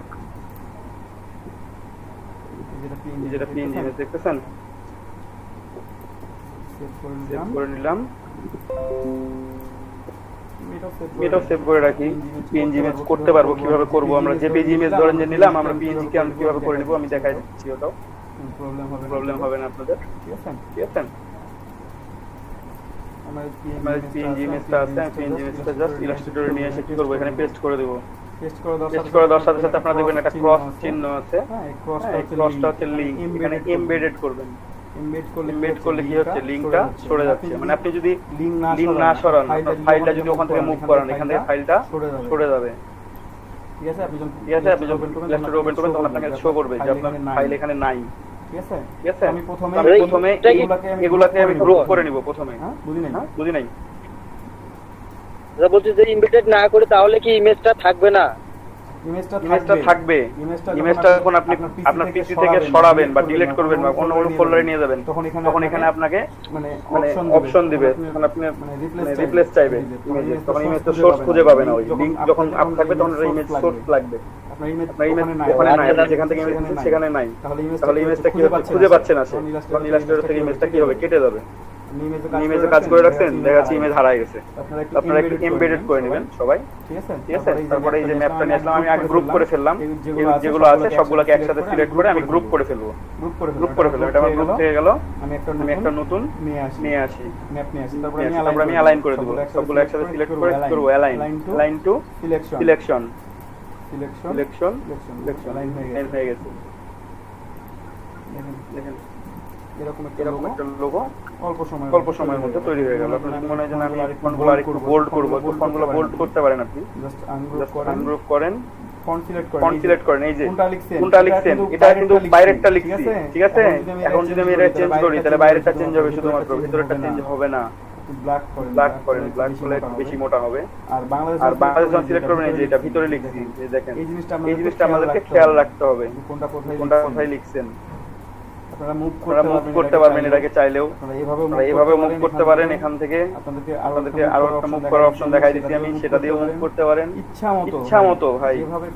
যেটা পিএনজি ইমেজ দেখতেছেন, সেভ করে নিলাম। এটাও সেভ করে রাখি। পিএনজি ইমেজ করতে পারবো, কিভাবে করবো আমরা, জেপিজি ইমেজ ধরেন যে নিলাম আমরা, পিএনজি কে আমি কিভাবে করে নিব আমি দেখাই দিচ্ছি, ওটাও প্রবলেম হবে না আপনাদের। ঠিক আছে আমার পিএনজি ইমেজটা আছে, আমি পিএনজি ইমেজটা জাস্ট ইলাস্ট্রেটরে নিয়ে এসে কি করবো, এখানে পেস্ট করে দেবো। পেস্ট করে দেওয়ার সাথে সাথে আপনারা দেখবেন একটা ক্রস চিহ্ন আছে, ক্রসটা হচ্ছে লিংক, এখানে এমবেডেড করবেন। এমবেড করলে কি হচ্ছে, লিংকটা সরে যাচ্ছে, মানে আপনি যদি লিংক না সরান, ফাইলটা যদি ওখান থেকে মুভ করান, এখান থেকে ফাইলটা সরে যাবে। ঠিক আছে আপনি যখন ইলাস্ট্রেটর ওপেন করবেন তখন আপনাকে শো করবে যে আপনার ফাইল এখানে নাই। ঠিক আছে আমি প্রথমে এগুলাকে আমি গ্রুপ করে নিব প্রথমে। বুঝি নাই বলছি যে ইমবেডেড না করে তাহলে কি ইমেজটা থাকবে না? ইমেজটা থাকবে, ইমেজটা যখন আপনি আপনার পিসি থেকে সরাবেন বা ডিলিট করবেন বা অন্য কোনো ফোল্ডারে নিয়ে যাবেন, তখন এখানে আপনাকে মানে অপশন দিবে, তখন আপনি রিপ্লেস চাইবে ইমেজে, তখন ইমেজ তো সোর্স খুঁজে পাবে না, ওই লিংক যখন আপ থাকবে তখন ইমেজ সোর্স লাগবে। আপনার ইমেজ ওখানে নাই, যেখান থেকে ইমেজ দিচ্ছেন সেখানে নাই, তাহলে ইমেজটা কি হবে খুঁজে পাচ্ছে না সে, তখন ইলাস্ট্রেটর থেকে ইমেজটা কি হবে কেটে যাবে। ইমেজে কাজ করে রাখছেন, দেখা যাচ্ছে ইমেজ হারায় গেছে, আপনারা একটু এমবেডেড করে নেবেন সবাই। ঠিক আছে তারপরে এই যে ম্যাপটা নিয়ে আসলাম, আমি আগে গ্রুপ করে ফেললাম, যেগুলো আছে সবগুলোকে একসাথে সিলেক্ট করে আমি গ্রুপ করে ফেলবো। এটা আমার গ্রুপ থেকে গেল, আমি একটা নতুন নিয়ে আসি, তারপরে আমি অ্যালাইন করে দেবো, সবগুলো একসাথে সিলেক্ট করে করবো অ্যালাইন টু সিলেকশন অ্যালাইন হয়ে গেছে। দেখেন এরকম একটা লোগো অল্প সময়ের মধ্যে তৈরি হয়ে গেল। আপনার মনে হয় যে আমি ফন্টগুলো আরেকটু বোল্ড করবো, তো ফন্টগুলো বোল্ড করতে পারেন আপনি, জাস্ট আনগ্রুপ করেন, ফন্ট সিলেক্ট করেন। এই যে কোনটা লিখছেন, এটা কিন্তু বাইরেরটা লিখছি। ঠিক আছে এখন যদি আমি এটা চেঞ্জ করি তাহলে বাইরেরটা চেঞ্জ হবে শুধুমাত্র, ভিতরেরটা চেঞ্জ হবে না। ব্ল্যাক করেন, ব্ল্যাক করলে একটু বেশি মোটা হবে। আর বাংলাদেশ যখন সিলেক্ট করবেন, এই যে এটা ভিতরে লিখছি, এই দেখেন এই জিনিসটা আমাদেরকে খেয়াল রাখতে হবে, কোনটা কোথায় লিখছেন। আপনারা মুভ করতে পারবেন এটাকে চাইলেও, এইভাবে মুভ করতে পারেন। এখান থেকে আপনাদেরকে আরো একটা মুভ করার অপশন দেখাই দিচ্ছি আমি, সেটা দিয়েও মুভ করতে পারেন ইচ্ছা মতো ভাই,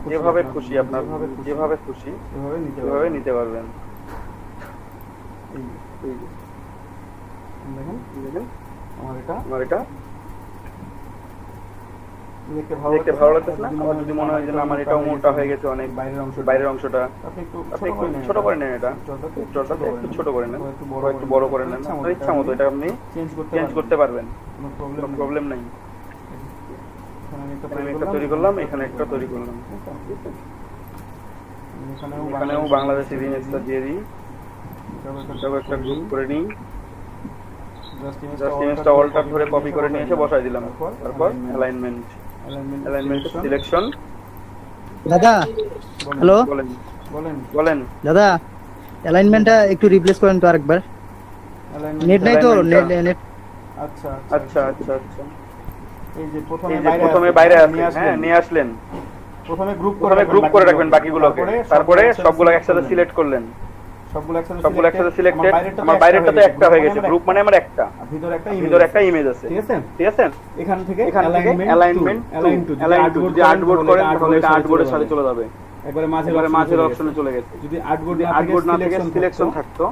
যেভাবে খুশি আপনার, যেভাবে খুশি সেভাবে নিতে পারবেন। দেখেন আমার এটা দেখতে ভালো লাগতেছে না? আমার যদি মনে হয় যে আমার এটাও মোটা হয়ে গেছে অনেক, বাইরের অংশটা আপনি একটু ছোট করে নেন, এটা একটু ছোট করে নেন, একটু বড় করে নেন, আপনার ইচ্ছা মতো এটা আপনি চেঞ্জ করতে পারবেন, কোনো প্রবলেম নাই। আমি একটা তৈরি করলাম, এখানে একটা তৈরি করলাম, এখানেও বাংলাদেশের ইমেজটা দিয়ে দিই, একটা গ্রুপ করে নিই, জাস্ট ইমেজটা অল্টার ধরে কপি করে নিয়ে এসে বসাই দিলাম। তারপর অ্যালাইনমেন্ট সিলেকশন। দাদা হ্যালো, বলেন দাদা অ্যালাইনমেন্টটা একটু রিপ্লেস করেন তো আরেকবার, নেট নাই তো নেট। আচ্ছা এই যে প্রথমে বাইরে আসেন, হ্যাঁ নিয়ে আসলেন, প্রথমে গ্রুপ করে রাখবেন বাকিগুলোকে, তারপরে সবগুলো একসাথে সিলেক্ট করলেন, সবগুলো একসাথে সিলেক্টেড। আমার বাইরেরটা তো একটা হয়ে গেছে, গ্রুপ মানে আমার একটা, ভিতরে একটা ইমেজ আছে। ঠিক আছে এখান থেকে অ্যালাইনমেন্ট টু যদি আর্টবোর্ড করেন তাহলে এটা আর্টবোর্ডের সাথে চলে যাবে, একবারে মাঝের অপশনে চলে গেছে। যদি আর্টবোর্ড না থেকে সিলেকশন থাকতো,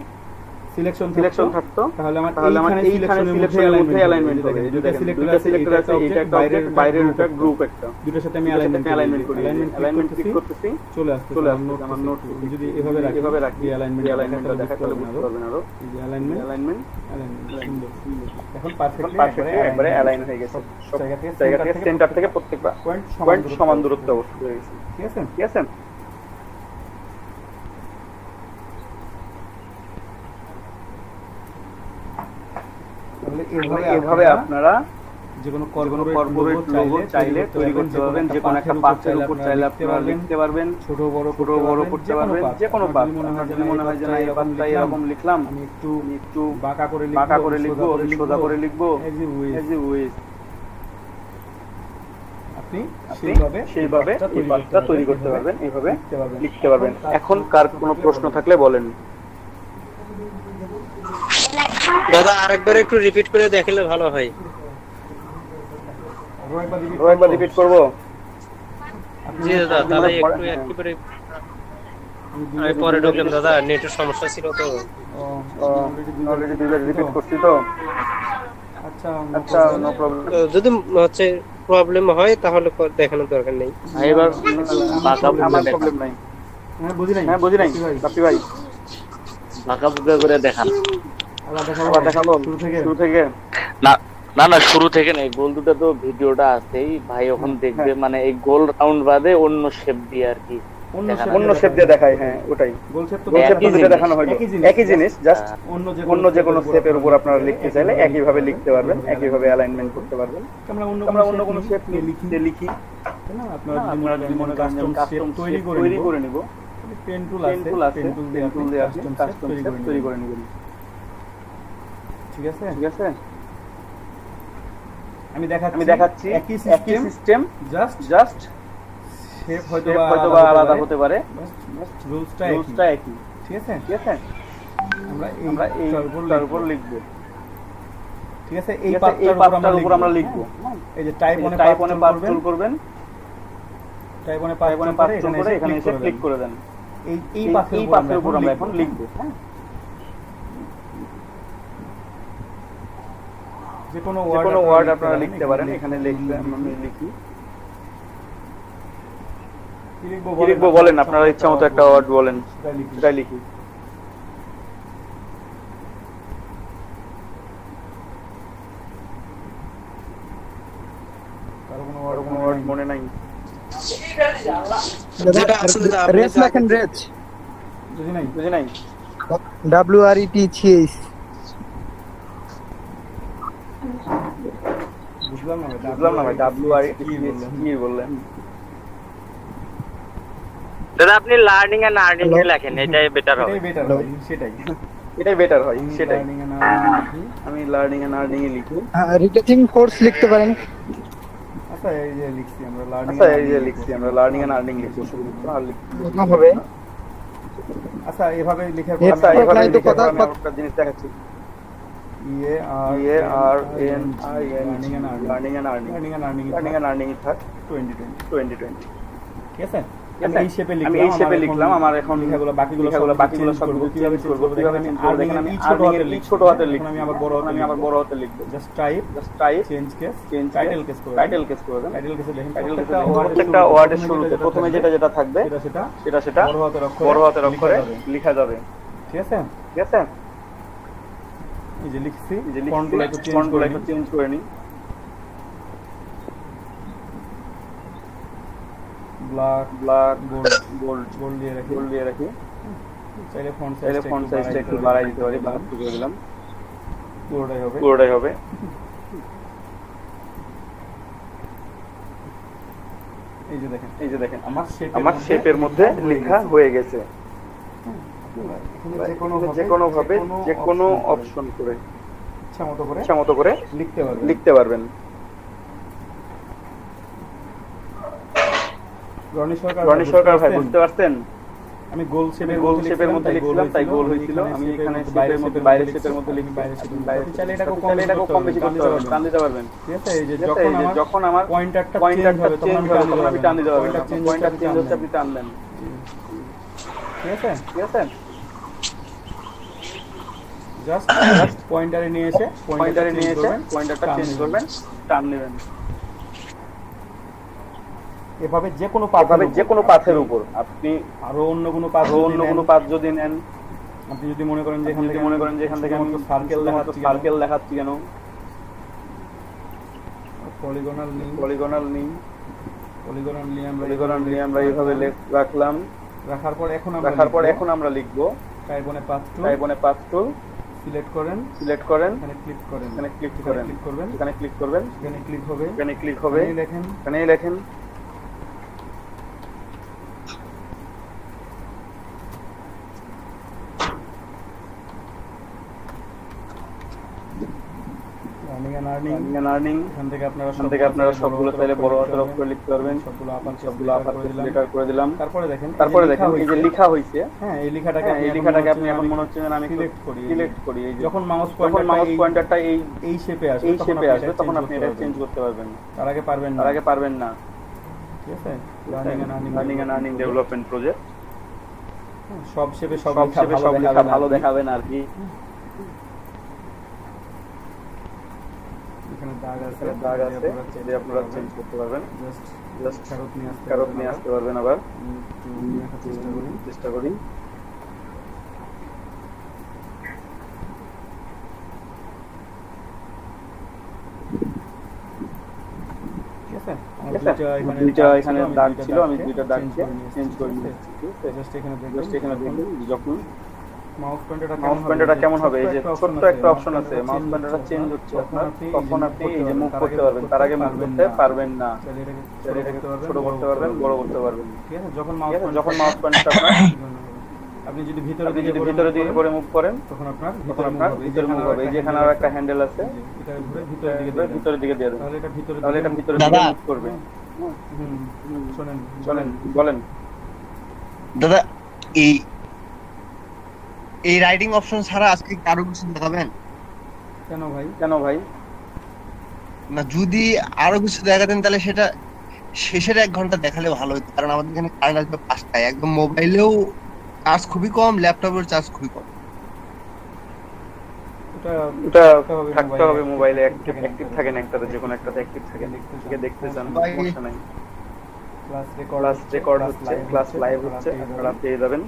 সিলেকশন থাকতো তাহলে আমার এইখানে সিলেকশনের মধ্যে অ্যালাইনমেন্ট হবে। এই যে দেখেন দুটো সিলেক্টর আছে, এটা একটা অবজেক্ট, বাইরের একটা গ্রুপ একটা, দুটোর সাথে আমি অ্যালাইনমেন্ট করি। অ্যালাইনমেন্ট ক্লিক করতেছি, চলে আসছে আমার নোট। যদি এভাবে রাখি অ্যালাইনমেন্টটা দেখা তাহলে বুঝতে পারবেন আরো। এই যে অ্যালাইনমেন্ট এখন পারফেক্টলি একবারে অ্যালাইন হয়ে গেছে। সব জায়গা থেকে সেন্টার থেকে প্রত্যেকটা পয়েন্ট সমান দূরত্বে অবস্থিত হয়ে গেছে। ঠিক আছে? এভাবে আপনারা যে কোনো কর্পোরেট লোগো চাইলে তৈরি করতে পারবেন, যে কোনো একটা পাথের উপর চাইলে আপনারা লিখতে পারবেন, ছোট বড় করতে পারবেন, যে কোনো পাথ। যদি মনে হয় যে না এই পাথটা এরকম লিখলাম, আমি একটু বাঁকা করে লিখবো, সোজা করে লিখবো, এজ ইউ উইশ, আপনি সেইভাবে এই পাথটা তৈরি করতে পারবেন, এইভাবে লিখতে পারবেন। এখন কার কোনো প্রশ্ন থাকলে বলেন। দাদা আরেকবার একটু রিপিট করে দেখলে ভালো হয়। একবার রিপিট করব? জি দাদা, তাহলে একটু করে আমি পরে ঢুকলাম দাদা, নেটের সমস্যা ছিল তো। অলরেডি দুইবার রিপিট করছি তো। আচ্ছা নো প্রবলেম। যদি হচ্ছে প্রবলেম হয় তাহলে দেখানোর দরকার নেই। এবার আমার প্রবলেম নাই। হ্যাঁ বুঝি নাই বাপি ভাই, বাঁকা বুকা করে দেখান। আবার দেখাবো শুরু থেকে? না শুরু থেকে নেই, গোল দুটো তো ভিডিওটা আছেই ভাই, ওখান দেখবে মানে এই গোল রাউন্ড বাদে অন্য শেপ দিয়ে আর কি, অন্য শেপ দিয়ে দেখায়। হ্যাঁ ওটাই, গোল শেপ তো যেটা দেখানো হলো একই জিনিস, জাস্ট অন্য যে কোনো শেপের উপর আপনারা লিখতে চাইলে একইভাবে লিখতে পারবেন, একইভাবে অ্যালাইনমেন্ট করতে পারবেন। আমরা অন্য কোনো শেপ লিখি না, আপনারা যদি মনে করেন কাস্টম তৈরি করে নিব, পেন টুল আছে, পেন টুল দিয়ে কাস্টম শেপ তৈরি করে নেবেন। ঠিক আছে? আমি দেখাচ্ছি একই সিস্টেম, জাস্ট শেপ হয়তো বা আলাদা হতে পারে, রুলসটা একই। ঠিক আছে? আমরা এইটার উপর লিখব। ঠিক আছে? এই পাথটার উপর আমরা লিখব। এই যে টাইপ অনে পাথ চুজ করবেন, টাইপ অনে পাথ চুজ করে এখানে এসে ক্লিক করে দেন। এই পাথের উপর আমরা এখন লিখব। হ্যাঁ, যে কোনো ওয়ার্ড আপনারা লিখতে পারেন। এখানে আমি লিখি, কি লিখবো বলেন, আপনারা ইচ্ছা মতো একটা ওয়ার্ড বলেন, সেটাই লিখি। কারো কোনো ওয়ার্ড মনে নাই? রেচ লেখেন, রেচ। বুঝি নাই? WRETCH। বুঝলাম না ভাই, কি বললেন? দাদা আপনি লার্নিং এন্ড আর্নিং এ লেখেন, এটাই বেটার হবে। এটাই বেটার হয়, সেটাই। আমি লার্নিং এন্ড আর্নিং এ লিখি। রিটেচিং কোর্স লিখতে পারেন। আচ্ছা এই যে লিখছি আমরা লার্নিং এন্ড আর্নিং লিখবো, না হবে। আচ্ছা এভাবে লিখার পর আমি একটা জিনিস দেখাচ্ছি। লার্নিং এন্ড আর্নিং থাক 2020। ঠিক আছে? আমি এই শেপে লিখলাম। আমার এখন বাকিগুলো সবগুলো কিভাবে আমি আর্নিং এর ছোট হাতে লিখি, আমি আবার বড় হাতে লিখব। Just type change case title case করে দেন। টাইটেল কেসে দেখেন প্রত্যেকটা ওয়ার্ডের শুরুতে প্রথমে যেটা থাকবে সেটা বড় হাতের অক্ষরে লেখা যাবে। ঠিক আছে? এই যে লিখছি, ফন্টগুলো একটু চেঞ্জ করে নিই। ব্ল্যাক গোল্ড দিয়ে রাখি। চাইলে ফন্ট সাইজটা একটু বাড়াই দিতে পারি, বাড়াতে করে দিলাম, পুরোটাই হবে। এই যে দেখেন আমার শেপের মধ্যে লেখা হয়ে গেছে। যে কোনো ভাবে যে কোনো অপশন করে ইচ্ছামতো করে লিখতে পারবেন। রনি সরকার ভাই বুঝতে পারছেন? আমি গোল শেপের মধ্যে লিখছিলাম, তাই গোল হয়েছিল। আমি এখানে শেপের মধ্যে বাইরের শেপের মধ্যে লিখি। চাইলে এটাকে কম বেশি করতে পারবেন, টান দিতে পারবেন। ঠিক আছে? এই যে যখন আমার পয়েন্টারটা চেঞ্জ হবে তখন আমি টান দিতে পারবেন। পয়েন্টার চেঞ্জ হচ্ছে, আপনি টান দেন। ঠিক আছে? জাস্ট পয়েন্টারে নিয়ে এসে পয়েন্টারটা চেঞ্জ করবেন, টান নেবেন। এভাবে যে কোনো পাথের উপর আপনি আরো অন্য কোনো পাথ যদি নেন, আপনি যদি মনে করেন যে এখান থেকে আমি সার্কেল দেখাচ্ছি কেন, পলিগনাল নিয়ে আমরা এইভাবে রাখলাম। রাখার পর এখন আমরা লিখবো ট্রাইবনে পাথ টুল সিলেক্ট করেন, এখানে ক্লিক করবেন, এখানে ক্লিক হবে, এখানেই লেখেন আর্নিং। এখান থেকে আপনারা সবগুলো চাইলে বড় হাতের অক্ষরে লিখতে পারবেন, সবগুলো আপার লেটার করে দিলাম। তারপরে দেখেন এই যে লেখা হইছে, হ্যাঁ এই লেখাটাকে আপনি এখন মনে হচ্ছে আমি সিলেক্ট করি। এই যখন মাউস পয়েন্টারটা এই শেপে আসবে তখন আপনি এটা চেঞ্জ করতে পারবেন, তার আগে পারবেন না। ঠিক আছে, learning and earning development project. সব শেপে সব লেখা ভালো দেখাবেন আর কি। এখানে দাগ আছে যে আপনারা চেঞ্জ করতে পারবেন, জাস্ট ফেরত নিয়ে আসতে পারবেন। আবার চেষ্টা করি। দুইটা এখানে দাগ ছিল, আমি দুইটা দাগ চেঞ্জ করে নিয়েছি। জাস্ট এখানে দেখুন যখন মাউস পয়েন্টারটা কেমন হবে, এই যে ছোট্ট একটা অপশন আছে, মাউস পয়েন্টারটা চেঞ্জ হচ্ছে আপনার, তখন আপনি এই যে মুভ করতে পারবেন, তার আগে মুভ করতে পারবেন না। এটাকে ছোট করতে পারবেন, বড় করতে পারবেন। ঠিক আছে, যখন মাউস পয়েন্টারটা আপনার আপনি যদি ভিতরে দিকে করে মুভ করেন তখন আপনার ভিতরে মুভ হবে। এই যে এখানে আর একটা হ্যান্ডেল আছে, এটা ঘুরে ভিতরের দিকে দিয়ে দেন, তাহলে এটা ভিতরে দিকে মুভ করবে। শুনেন বলেন দাদা, এই রাইডিং অপশন ছাড়া আজকে আরো কিছু দেখাবেন? কেন ভাই? না, যদি আরো কিছু দেখাতেন তাহলে সেটা শেষের 1 ঘন্টা দেখালে ভালো হতো, কারণ আমাদের এখানে কারেন্ট আসবে 5টায়। একদম মোবাইলেও চার্জ খুবই কম, ল্যাপটপের চার্জ খুবই কম। এটা থাকতে হবে মোবাইলে, অ্যাক্টিভ থাকেন একটাতে, যে কোনো একটাতে অ্যাক্টিভ থাকেন, দেখতে চান সমস্যা নাই। ক্লাস রেকর্ড হচ্ছে, ক্লাস লাইভ হচ্ছে, আপনারা পেয়ে যাবেন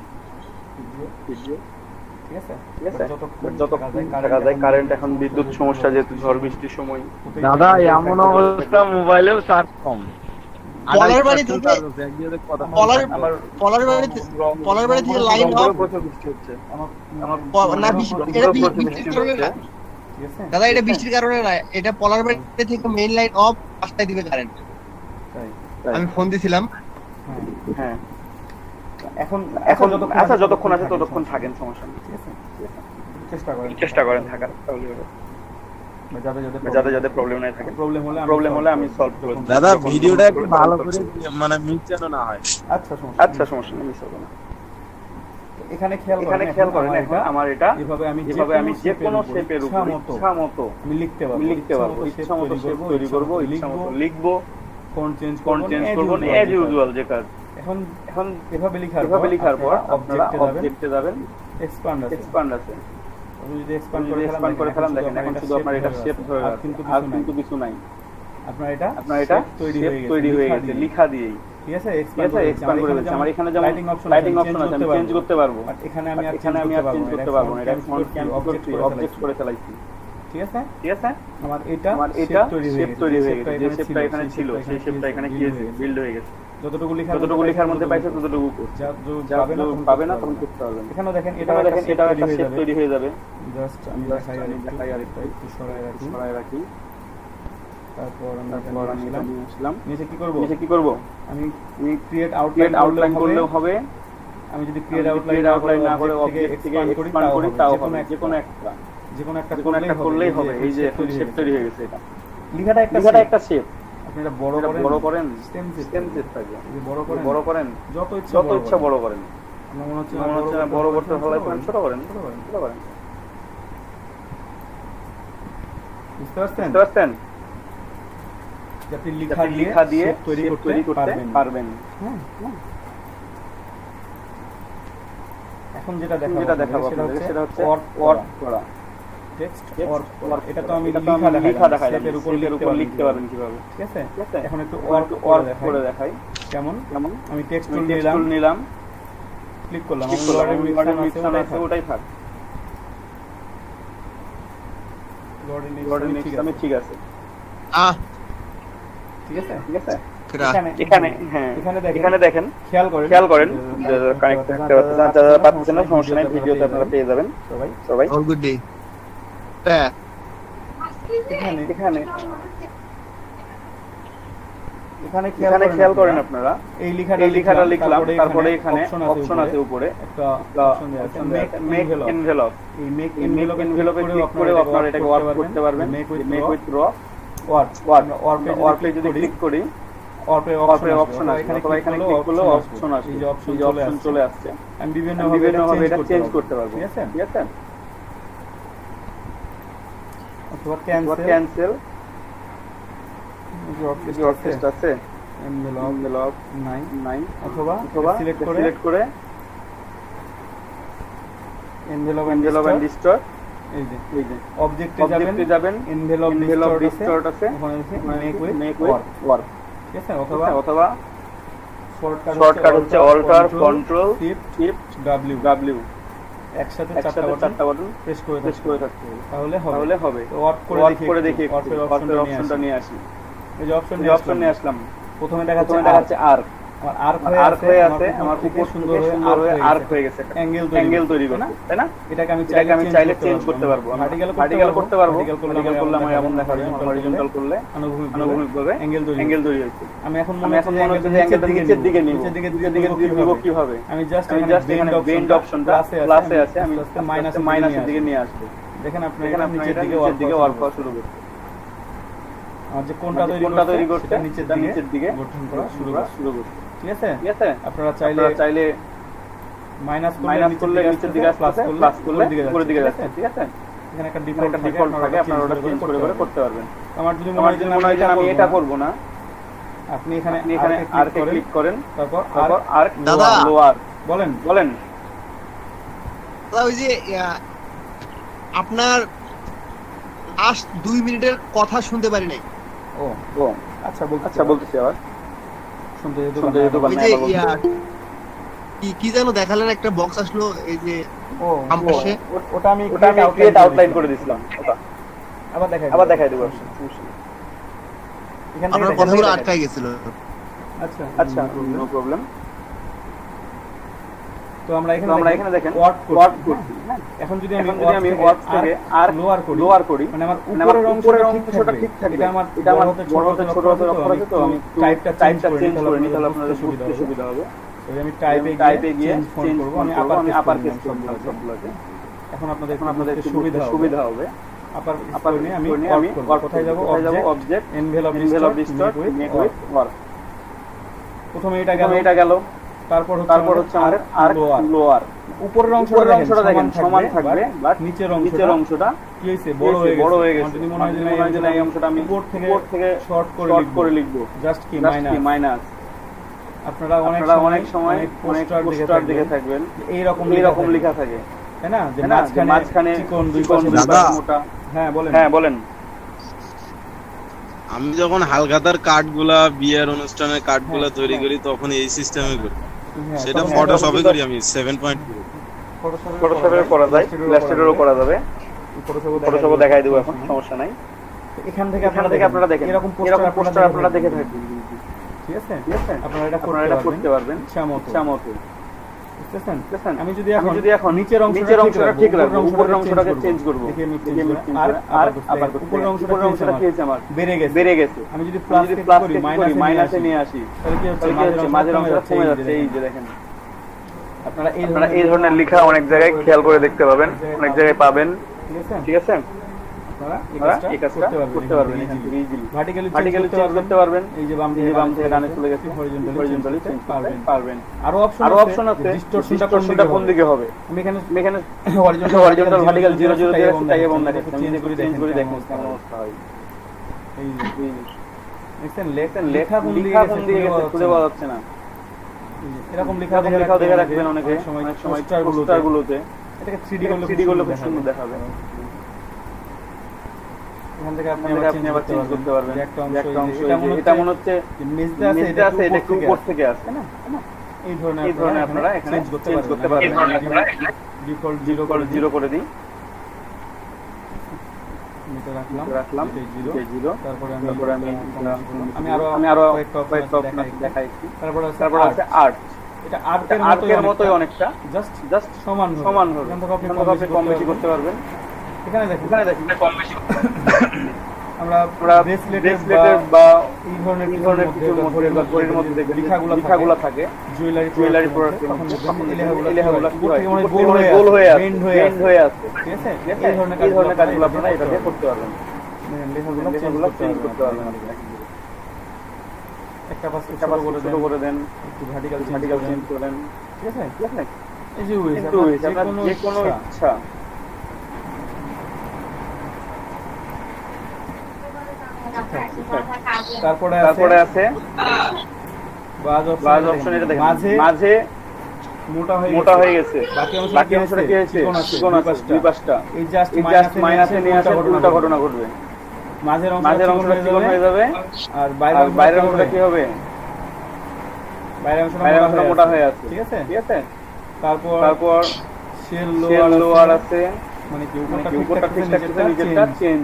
ভিডিও। ঠিক আছে, যতক্ষণ থাকা যায়। কারেন্ট এখন বিদ্যুৎ সমস্যা, যেহেতু ঝড় বৃষ্টির সময়। দাদা এমন অবস্থা, মোবাইলেও চার্জ কম। পলার বাড়ি থেকে লাইন অফ, দাদা এটা বৃষ্টির কারণে না, এটা পলার বাড়ি থেকে মেইন লাইন অফ, 5টায় দিবে কারেন্ট। আমি ফোন দিছিলাম। হ্যাঁ, এখন আচ্ছা যতক্ষণ আছে ততক্ষণ থাকেন, সমস্যা নেই। ঠিক আছে, চেষ্টা করেন থাকার, তাহলে যাদের প্রবলেম নাই থাকে, প্রবলেম হলে আমি সলভ করে দেব। দাদা ভিডিওটা একটু ভালো করে মানে মিস যেন না হয়। আচ্ছা সমস্যা নেই, মিস হবে না। এখানে খেয়াল করেন এখন আমার এটা এভাবে আমি যে কোনো শেপের উপর ইচ্ছা মতো আমি লিখতে পারবো, ইচ্ছা মতো শেপ তৈরি করব, ইচ্ছা মতো লিখবো, ফন্ট চেঞ্জ করব এজ ইউজুয়াল যে কাজ। এখন এভাবে লেখার পর আপনারা অবজেক্টে যাবেন, এক্সপ্যান্ড আছে। আপনি যদি এক্সপ্যান্ড করে ফেলান, দেখেন এখন শুধু আপনার এটা শেপ ধরে আছে, আর কিন্তু কিছু নাই। আপনার এটা তৈরি হয়ে গেছে লেখা দিয়েই। ঠিক আছে, এক্সপ্যান্ড করে দিয়েছি। আমার এখানে যেমন লাইটিং অপশন আছে, আমি চেঞ্জ করতে পারবো, আর এখানে আমি আর চেঞ্জ করতে পারবো না। এটা অবজেক্ট করে ফেলাইছি। ঠিক আছে, আমার এটা শেপ তৈরি হয়ে গেছে। যে শেপটা এখানে ছিল সেই শেপটা এখানে কি হয়েছে, বিল্ড হয়ে গেছে। যতটুকু লেখার মধ্যে পাইছে ততটুকু পাবে না তখন করতে পারবেন। এখানে দেখেন এটা একটা শেপ তৈরি হয়ে যাবে। জাস্ট আমি দেখাই আর একটু সরাই রাখি। তারপর আমি আসলাম, নিচে কি করব? আমি ক্রিয়েট আউটলাইন করলেও হবে। আমি যদি ক্রিয়েট আউটলাইন না করে অবজেক্ট থেকে এক্সপ্যান্ড করি তাও হবে। যে কোনো একটা করলেই হবে। এই যে এখন শেপ তৈরি হয়ে গেছে। এটা লেখাটা একটা শেপ। আপনি এটা বড় করেন, সেম শেপ থাকবে। বড় করেন, যত ইচ্ছা বড় করেন। আমার মনে হচ্ছে না বড় করতে ভালো করেন, ছোট করেন। বুঝতে পারছেন? আপনি লেখা দিয়ে তৈরি করতে পারবেন। এখন যেটা দেখাবো সেটা হচ্ছে ওয়ার্ক করা। টেক্সট অর এটা তো আমি লিখা দেখাইলাম এর উপর লিখতে পারবেন কিভাবে ঠিক আছে এখন একটু অর করে দেখাই কেমন আমি টেক্সট টুল নিলাম ক্লিক করলাম আমার ওয়ার্ডের মিক্সার আছে ওটাই থাক ওয়ার্ডের মিক্সার ঠিক আছে ঠিক আছে এখানে দেখেন খেয়াল করেন কানেক্ট করতে যারা পাচ্ছেন না সমস্যা নাই ভিডিওতে আপনারা পেয়ে যাবেন সবাই অল গুড ডে এখানে খেয়াল করেন আপনারা এই লেখাটা লিখলাম তারপরে এখানে অপশন আছে উপরে একটা মেক এনভেলপ এই মেক এনভেলপে ক্লিক করে আপনারা এটাকে ওয়ার্ক করতে পারবেন মেক উইথ র ওয়ার্ক পেজে যদি ক্লিক করি অপরে অপশন আছে এখানে ক্লিক করলে অপশন আসে এই যে অপশন চলে আসছে আমি বিভিন্ন ভাবে এটা চেঞ্জ করতে পারবো ঠিক আছে অথবা ক্যান্সেল জব টেস্ট আছে এনভেলপ 9 অথবা সিলেক্ট করে এনভেলপ এন্ড ডিস্টর্ট এই যে অবজেক্টে যাবেন এনভেলপ ডিস্টর্ট আছে ওখানে মেক উইথ ওয়ার্ক ঠিক আছে অথবা শর্টকাট হচ্ছে অল্টার কন্ট্রোল শিফট ডব্লিউ একসাথে চারটা বাটন প্রেস করে থাকতে হবে তাহলে হবে তো ওয়ার্ক করে দেখি অপশনটা নিয়ে আসি এই যে অপশন নিয়ে আসলাম প্রথমে দেখাচ্ছে আর্ক আমার আর্ক হয়ে আছে আমার উপর সুন্দর হয়ে আর্ক হয়ে গেছে অ্যাঙ্গেল তৈরি করতে তাই না এটাকে আমি চাইলে চেঞ্জ করতে পারবো ভার্টিক্যাল করতে পারবো ভার্টিক্যাল করলে আমার এমন দেখাবে হরিজন্টাল করলে আনুভূমিকভাবে অ্যাঙ্গেল তৈরি হচ্ছে আমি এখন মনে হচ্ছে যে অ্যাঙ্গেলটা নিচের দিকে নিব কিভাবে আমি জাস্ট এখানে বেন্ড অপশনটা প্লাসে আছে আমি মাইনাসের দিকে নিয়ে আসব দেখেন আপনারা এখানে নিচের দিকে ওয়ার্ক করা শুরু করতে আর যে কোনটা তৈরি করতে নিচের দিকে গঠন করা শুরু করতে ঠিক আছে আপনারা চাইলে মাইনাস করলে নিচের দিকে প্লাস করলে উপরের দিকে যাচ্ছে ঠিক আছে এখানে একটা ডিফল্ট থাকে আপনারা ওটা চেঞ্জ করে করতে পারবেন আমার যদি মনে হয় যে আমি এটা করব না আপনি এখানে আর্কে ক্লিক করেন তারপর আর্ক লোয়ার বলেন দাদা ওই যে আপনার লাস্ট 2 মিনিটের কথা শুনতে পারি নাই ও আচ্ছা বলতেছি আবার শুনতে কি জানো দেখালেন একটা বক্স আসলো এই যে ওটা আমি ক্রিয়েট আউটলাইন করে দিয়েছিলাম ওটা আবার দেখাই দেব এখান থেকে আপনার কথাগুলো আটকাই গেছিল আচ্ছা নো প্রবলেম তো আমরা এখানে দেখেন ওয়ার্ক করছি এখন যদি আমি ওয়ার্ক থেকে আর লোয়ার করি মানে আমার উপরের অংশটা ঠিক থাকে এটা আমার বড় হতে ছোট হতে অক্ষর আছে তো আমি টাইপটা চেঞ্জ করে নিই তাহলে আপনাদের সুবিধা হবে তো আমি টাইপে গিয়ে চেঞ্জ করব আমি আপার কেস সবগুলোকে এখন আপনাদের সুবিধা হবে আপার নিয়ে আমি ওয়ার্ক কোথায় যাব object envelope distort make with work প্রথমে এটা গেল তারপর হচ্ছে আমাদের লোয়ার উপরের অংশটা দেখেন সমান থাকবে বাট নিচের অংশটা কি হইছে বড় হয়ে গেছে যদি মনে হয় যে এই অংশটা আমি উপর থেকে শর্ট করে লিখব জাস্ট কি মাইনাস আপনারা অনেক সময় অনেক পোস্টার দেখে থাকবেন এই রকম লেখা থাকে তাই না যে মাঝখানে চিকন দুই পাশে মোটা হ্যাঁ বলেন আমি যখন হালখাতার কার্ডগুলা বিয়ের অনুষ্ঠানের কার্ডগুলা তৈরি করি তখন এই সিস্টেমে করি সেটা ফটোশপে করি আমি 7.2 ফটোশপে করা যায় ইলাস্ট্রেটরও করা যাবে ফটোশপে দেখাই দেব এখন সমস্যা নাই এখান থেকে আপনারা দেখেন এরকম পোস্টার আপনারা দেখে থাকবেন ঠিক আছে আপনারা এটা করতে পারবেন ইচ্ছামতো বুঝছেন আমি যদি এখন নিচের অংশটা ঠিক রাখবো উপরের অংশটাকে চেঞ্জ করব আর উপরের অংশটা কি হচ্ছে আমার বেড়ে গেছে আমি যদি প্লাস করি মাইনাসে নিয়ে আসি তাহলে কি হচ্ছে মাঝের অংশটা কমে যাচ্ছে এই যে দেখেন আপনারা এই ধরনের লেখা অনেক জায়গায় খেয়াল করে দেখতে পাবেন অনেক জায়গায় পাবেন ঠিক আছে আপনারা এই কাজটা করতে পারবেন ইজিলি ভার্টিক্যালি চেঞ্জ করতে পারবেন এই যে বাম থেকে ডানে চলে গেছে হরিজন্টালি চেঞ্জ পারবেন আরো অপশন আছে ডিস্টরশনটা কোন দিকে হবে আমি এখানে হরিজন্টাল ভার্টিক্যাল 0 0 দিয়ে তাই এবং দেখাচ্ছি চেঞ্জ করে দেখুন কেমন অবস্থা হয় এই দেখেন লেখা কোন দিকে গেছে খুঁজে পাওয়া যাচ্ছে না এরকম লেখা দেখে রাখবেন অনেক সময় পোস্টারগুলোতে এটাকে 3D করলে খুব সুন্দর দেখাবে এখান থেকে আপনি আবার চেঞ্জ করতে পারবেন একটা অংশ এটা মনে হচ্ছে মেজটা আছে এটা একটু উপর থেকে আসছে না এই ধরনের আপনারা এখানে চেঞ্জ করতে পারবেন ডিফল্ট 0 করে দিই এটা রাখলাম এই 0 তারপরে আমি আরো কয়েকটা অপশন দেখাইছি তারপর আছে আর্ট এটা আর্টের মতোই অনেকটা জাস্ট সমান হবে এখান থেকে আপনি কম বেশি করতে পারবেন এখানে দেখুন কম বেশি আমরা ব্রেসলেটের বা এই ধরনের কিছুর মধ্যে ঘড়ির মধ্যে দেখবেন লেখাগুলো থাকে জুয়েলারি প্রোডাক্ট তখন লেখাগুলো গোল হয়ে আছে বেন্ড হয়ে আছে ঠিক আছে এই ধরনের কাজগুলো আপনারা এটা দিয়ে করতে পারবেন লেখাগুলো চেঞ্জ করতে পারবেন একটা পাশ ছোট করে দেন একটু ভার্টিক্যাল চেঞ্জ করেন ঠিক আছে এই যে আপনার যে কোনো ইচ্ছা তারপরে আছে বাজ অপশন এটা দেখেন মাঝে মোটা হয়ে গেছে বাকি অংশটা কি হয়েছে চিকন আছে দুই পাশটা এই জাস্ট মাইনাসে নিয়ে আসলে উল্টা ঘটনা ঘটবে মাঝের অংশটা চিকন হয়ে যাবে আর বাইরের অংশটা কি হবে বাইরের অংশটা মোটা হয়ে আছে ঠিক আছে তারপর শেল লোয়ার আছে মানে কি উপরটা ঠিক থাকতেছে নিচেরটা চেঞ্জ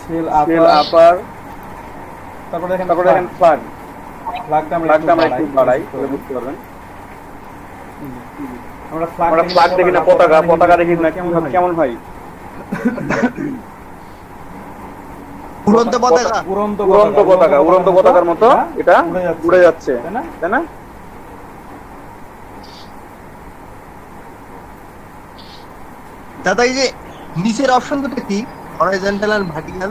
শেল আপার তারপরে দেখেন ফ্ল্যাগটা আমরা একটু বাড়াই তাহলে বুঝতে পারবেন আমরা ফ্ল্যাগ দেখি না পতাকা দেখি না কেমন হয় উড়ন্ত পতাকার মতো এটা উড়ে যাচ্ছে তাই না দাদা এই যে নিচের অপশন দুটো কি হরিজন্টাল আর ভার্টিক্যাল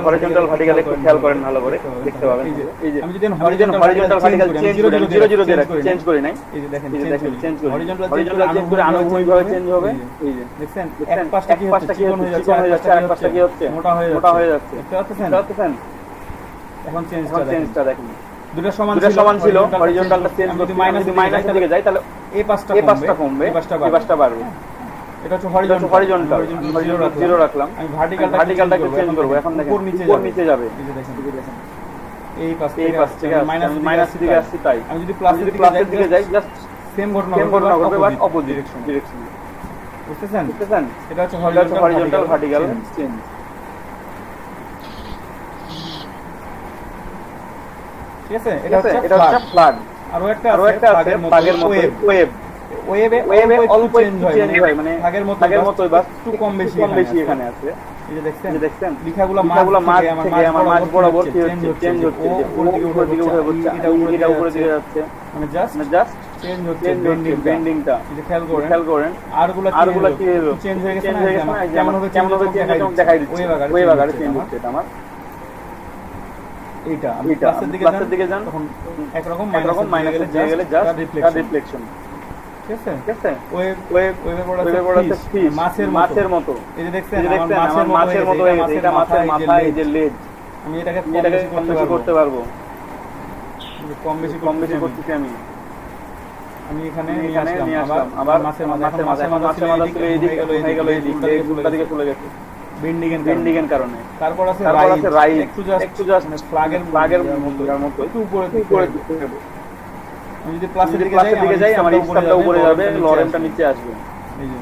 হরিজন্টাল ভার্টিক্যাল একটু খেয়াল করেন ভালো করে দেখতে পাবেন এই যে আমি যদি হরিজন্টাল ভার্টিক্যাল চেঞ্জ করি 0 দিয়ে রাখি চেঞ্জ করি নাই এই যে দেখেন চেঞ্জ করি হরিজন্টাল চেঞ্জ করে আনুভূমিক ভাবে চেঞ্জ হবে এই যে দেখছেন এক পাশটা কি হচ্ছে চিকন হয়ে যাচ্ছে আর এক পাশটা কি হচ্ছে মোটা হয়ে যাচ্ছে দেখতে পাচ্ছেন এখন চেঞ্জটা দেখেন দুটো সমান ছিল হরিজন্টালটা চেঞ্জ যদি মাইনাসের দিকে যায় তাহলে এই পাশটা কমবে এই পাশটা বাড়বে এটা হচ্ছে হরিজন্টাল 0 রাখলাম আমি ভার্টিক্যালটাকে চেঞ্জ করব এখন দেখেন উপর নিচে যাবে এই যে দেখেন এই পাশ থেকে মাইনাস দিকে আসছে তাই আমি যদি প্লাসের দিকে যাই জাস্ট সেম ঘটনা ঘটবে বাট অপোজিট ডিরেকশন বুঝতেছেন এটা হচ্ছে হরিজন্টাল ভার্টিক্যাল চেঞ্জ ঠিক আছে এটা হচ্ছে ফ্ল্যাগ আরো একটা আছে ফ্ল্যাগের মতো ওয়েবে অল্প চেঞ্জ হয় মানে আগের মতই বাস একটু কম বেশি এখানে আছে এই যে দেখছেন লেখাগুলো মাঝ থেকে আমার মাঝ বরাবর চেঞ্জ হচ্ছে উপর দিকে উঠে যাচ্ছে এটা উপরে দিকে যাচ্ছে মানে জাস্ট চেঞ্জ হচ্ছে বেন্ডিংটা এই যে খেয়াল করেন আরগুলো কি হলো চেঞ্জ হয়ে গেছে না কেমন হবে দেখাই দিচ্ছে ওয়েব আকারে চেঞ্জ হচ্ছে এটা আমার এইটা আমি প্লাসের দিকে যান তখন একরকম মাইনাসে দিয়ে গেলে জাস্ট রিফ্লেকশন ঠিক আছে ওয়েবে বড় আছে ফিশ মাছের মতো এই যে দেখছেন আমার মাছের মতো হয়ে গেছে এটা মাছের মাথা এই যে লেজ আমি এটাকে কম বেশি করতে পারবো কম বেশি করতেছি আমি এখানে নিয়ে আসলাম আবার মাছের মাথা ছিল এই দিকে হয়ে গেল এই দিকে চলে গেছে বেন্ডিং এর কারণে তারপর আছে রাইট একটু জাস্ট ফ্ল্যাগের মতো একটু উপরে আমি যদি প্লাসের দিকে যাই আমার স্টারটা উপরে যাবে লরেমটা নিচে আসবে এই যে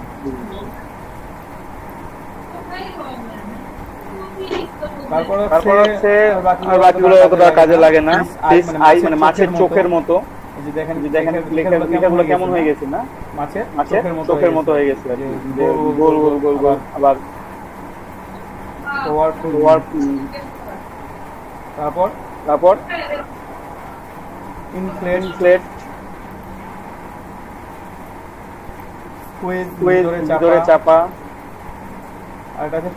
তারপর হচ্ছে বাকিগুলো অতটা কাজে লাগে না ফিশ আই মানে মাছের চোখের মতো এই যে দেখেন লেখাগুলো কেমন হয়ে গেছে না মাছের চোখের মতো হয়ে গেছে গোল আবার তারপর ইনফ্লেট স্কুইজ ধরে চাপা আর এটা হচ্ছে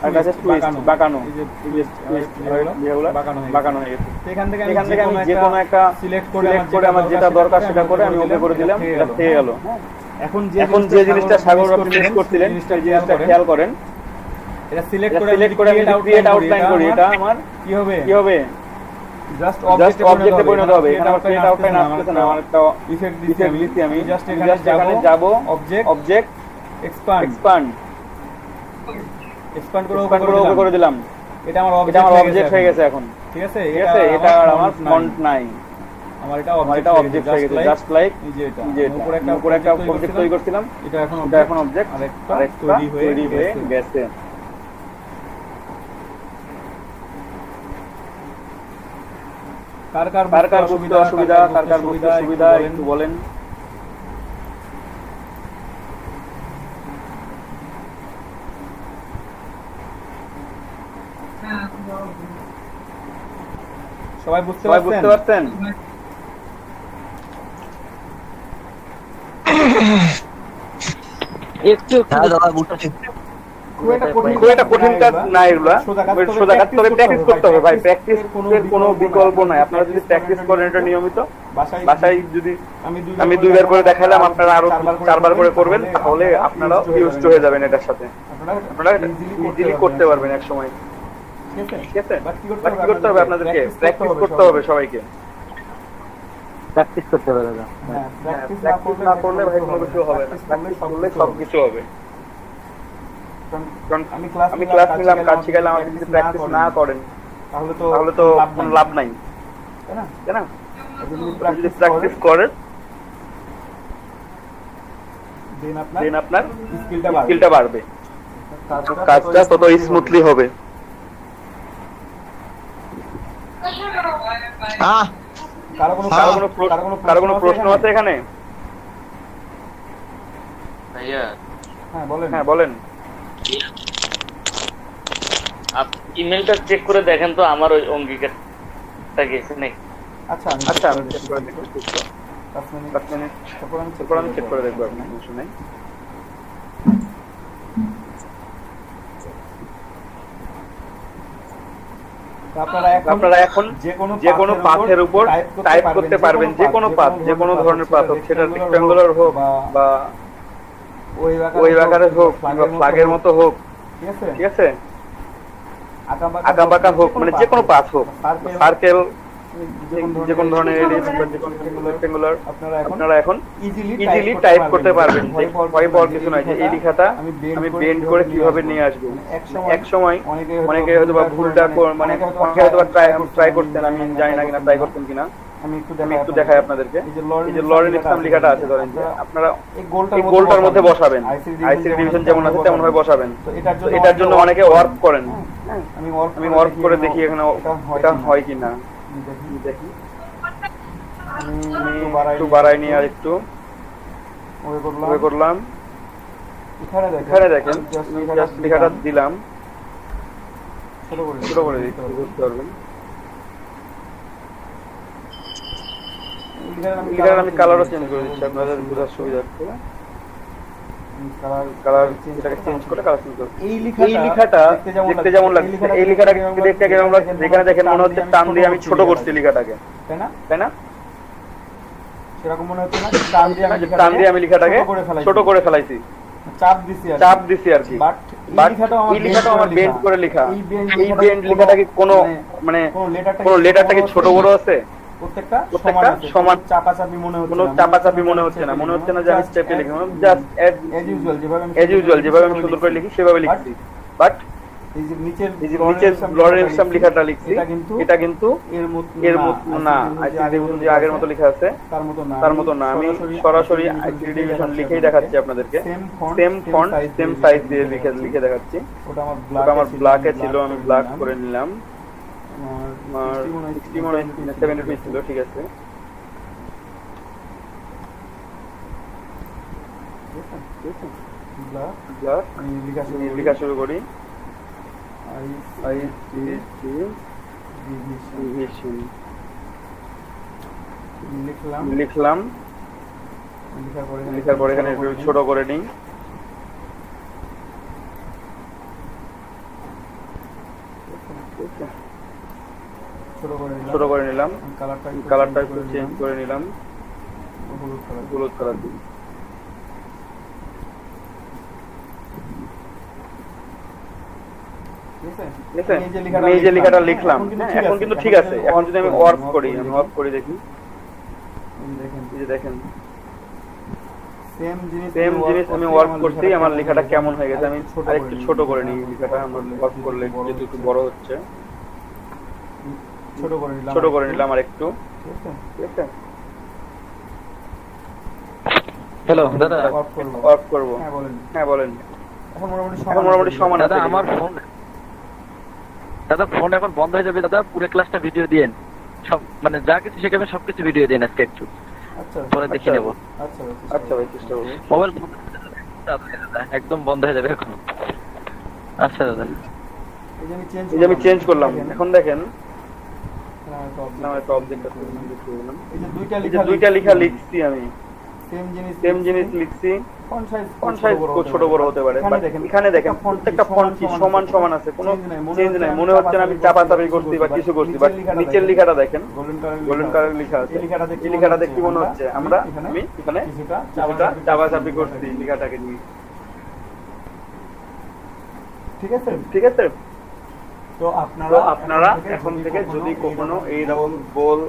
বাঁকানো এই যে বাঁকানো হয়ে গেছে এখান থেকে আমি যে কোনো একটা সিলেক্ট করে আমার যেটা দরকার সেটা করে আমি ওকে করে দিলাম এটা থেকে গেল এখন যে জিনিসটা সাগর আপনি মিস করছিলেন সেই জিনিসটা খেয়াল করেন এটা সিলেক্ট করে আমি ক্রিয়েট আউটলাইন করি এটা আমার কি হবে জাস্ট অবজেক্টে পরিণত হবে এখানে আমার ক্রিয়েট আউটলাইন আসছে না আমার একটা ইফেক্ট দিচ্ছি আমি জাস্ট এখানে যাব অবজেক্ট এক্সপ্যান্ড এক্সপ্যান্ড করে ওকে করে দিলাম। এটা আমার অবজেক্ট হয়ে গেছে এখন। ঠিক আছে, এটা আর আমার ফন্ট নাই, আমার এটা অবজেক্ট হয়ে গেছে, জাস্ট লাইক এই যে এটা উপরে একটা অবজেক্ট তৈরি করছিলাম, এটা এখন অবজেক্ট আরেকটা তৈরি হয়ে গেছে। কার কার বুঝতে অসুবিধা, কার কার বুঝতে সুবিধা একটু বলেন। সবাই বুঝতে পারছেন? একটু খুব একটা কঠিন কাজ না এগুলা, সোজা কাজ, তবে প্র্যাকটিস করতে হবে ভাই, প্র্যাকটিসের কোনো বিকল্প নাই। আপনারা যদি প্র্যাকটিস করেন এটা নিয়মিত, বাসায় যদি আমি 2 বার করে দেখালাম, আপনারা আরো 4 বার করে করবেন, তাহলে আপনারা ইউজড হয়ে যাবেন এটার সাথে, আপনারা ইজিলি করতে পারবেন এক সময়। ঠিক আছে, বাট কি করতে হবে আপনাদেরকে? প্র্যাকটিস করতে হবে সবাইকে, প্র্যাকটিস করতে হবে। প্র্যাকটিস না করলে ভাই কোনো কিছু হবে না, প্র্যাকটিস করলে সব কিছু হবে। আমি ক্লাস নিলাম, কাজ শিখাইলাম, আপনি যদি প্র্যাকটিস না করেন তাহলে তো কোনো লাভ নাই, তাই না? যদি প্র্যাকটিস করেন দেন আপনার স্কিলটা বাড়বে, কাজটা তত স্মুথলি হবে। কারো কোনো প্রশ্ন আছে এখানে? ভাইয়া হ্যাঁ বলেন। ইমেলটা চেক করে দেখেন তো আমার ওই অঙ্গীকারটা গেছে নাকি। আচ্ছা আমি চেক করে দেখব, 5 মিনিট তারপর আমি চেক করে দেখব, আপনার কিছু নাই। আপনারা এখন যে কোনো পাথের উপর টাইপ করতে পারবেন, যে কোনো পাথ, যে কোনো ধরনের পাথ হোক, সেটা রেক্ট্যাঙ্গুলার হোক বা ওই আকারের হোক বা ফ্ল্যাগের মতো হোক, ঠিক আছে, আঁকাবাঁকা হোক, মানে যে কোনো পাথ হোক, সার্কেল, যে কোনো ধরনের রেক্ট্যাঙ্গুলার, আপনারা এখন ইজিলি টাইপ করতে পারবেন। ভয় পাওয়ার কিছু নাই যে এই লেখাটা আমি বেন্ড করে কিভাবে নিয়ে আসবো। এক সময় অনেকে হয়তো বা ভুলটা মানে অনেকে হয়তো বা ট্রাই করতেন, আমি জানি না কিনা ট্রাই করতেন কিনা, আমি একটু দেখাই আপনাদেরকে। এই যে লরেন ইসলাম লেখাটা আছে, ধরেন যে আপনারা এই গোলটার মধ্যে বসাবেন, আইসিডি ডিভিশন যেমন আছে তেমন ভাবে বসাবেন। তো এটার জন্য অনেকে ওয়ার্ক করেন, আমি ওয়ার্ক করে দেখি এখানে এটা হয় কিনা, দেখি একটু বাড়াই নিয়ে আর একটু ওকে করলাম। এখানে দেখেন জাস্ট লেখাটা দিলাম, ছোট করে দিতে বুঝতে পারবেন। আমি কালারও চেঞ্জ করে দিচ্ছি আপনাদের বোঝার সুবিধার্থে। কালার এটাকে চেঞ্জ করে কালার চেঞ্জ করব। এই লেখাটা দেখতে যেমন লাগছে, এই লেখাটাকে দেখতে কেমন লাগছে, যেখানে দেখেন মনে হচ্ছে টান দিয়ে আমি ছোট করছি লেখাটাকে, তাই না? সেরকম মনে হচ্ছে না, টান দিয়ে আমি লেখাটাকে ছোট করে ফেলাইছি, চাপ দিছি আর কি। বাট এই লেখাটাও আমার বেন্ড করে লেখা, এই বেন্ড লেখাটা কি কোনো মানে কোনো লেটারটাকে ছোট বড় আছে? প্রত্যেকটা সমান, চাপাচাপি মনে হচ্ছে না, যে আমি স্টেপে লিখি, জাস্ট এজ ইউজুয়াল যেভাবে আমি সুন্দর করে লিখি সেভাবে লিখছি। বাট এই যে নিচের লরেন্স সাম লেখাটা লিখছি, এটা কিন্তু এর মতো না, আইসিডি যে আগের মতো লেখা আছে তার মতো না। আমি সরাসরি আইসিডি ডিভিশন লিখেই দেখাচ্ছি আপনাদেরকে, সেম ফন্ট সেম সাইজ দিয়ে লিখে দেখাচ্ছি। ওটা আমার ব্ল্যাকে ছিল, আমি ব্ল্যাক করে নিলাম, আমার 70 ছিল, ঠিক আছে। লেখা শুরু করি, লিখলাম, লেখার পরে এখানে ছোট করে নিই, ছোট করে নিলাম, কালারটা একটু চেঞ্জ করে নিলাম, হলুদ কালার দিই। আমি এই যে লেখাটা লিখলাম, এখন কিন্তু ঠিক আছে। এখন যদি আমি ওয়ার্ক করি দেখি, এই যে দেখেন সেম জিনিস আমি ওয়ার্ক করছি, আমার লেখাটা কেমন হয়ে গেছে আমি আরেকটু ছোট করে নিই লেখাটা, আমার ওয়ার্ক করলে যেহেতু একটু বড় হচ্ছে ছোট করে নিলাম আর একটু, ঠিক আছে। হ্যালো দাদা, ওয়ার্ক করব। হ্যাঁ বলেন। এখন মোটামুটি সমান আছে। দাদা আমার ফোন, দাদা ফোন এখন বন্ধ হয়ে যাবে দাদা, পুরো ক্লাসটা ভিডিও দিয়েন, সব মানে যা কিছু শেখাবেন সবকিছু ভিডিও দিন আজকে একটু, পরে দেখে নেব। আচ্ছা ভাই, চেষ্টা করব। মোবাইল একদম বন্ধ হয়ে যাবে এখন। আচ্ছা দাদা, এই যে আমি চেঞ্জ করলাম, এখন দেখেন একটা অবজেক্ট আছে, এই যে দুইটা লেখা লিখছি আমি, সেম জিনিস লিখছি, ফন্ট সাইজ ছোট বড় হতে পারে, এখানে দেখেন প্রত্যেকটা ফন্ট কি সমান সমান আছে, কোনো চেঞ্জ নাই, মনে হচ্ছে না আমি চাপাচাপি করছি বা কিছু করছি। বাট নিচের লেখাটা দেখেন গোল্ডেন কালার লেখা আছে, এই লেখাটা দেখতে মনে হচ্ছে আমি এখানে কিছুটা চাপাচাপি করছি লেখাটাকে নিয়ে, ঠিক আছে। তো আপনারা এখন থেকে যদি কখনো এইরকম গোল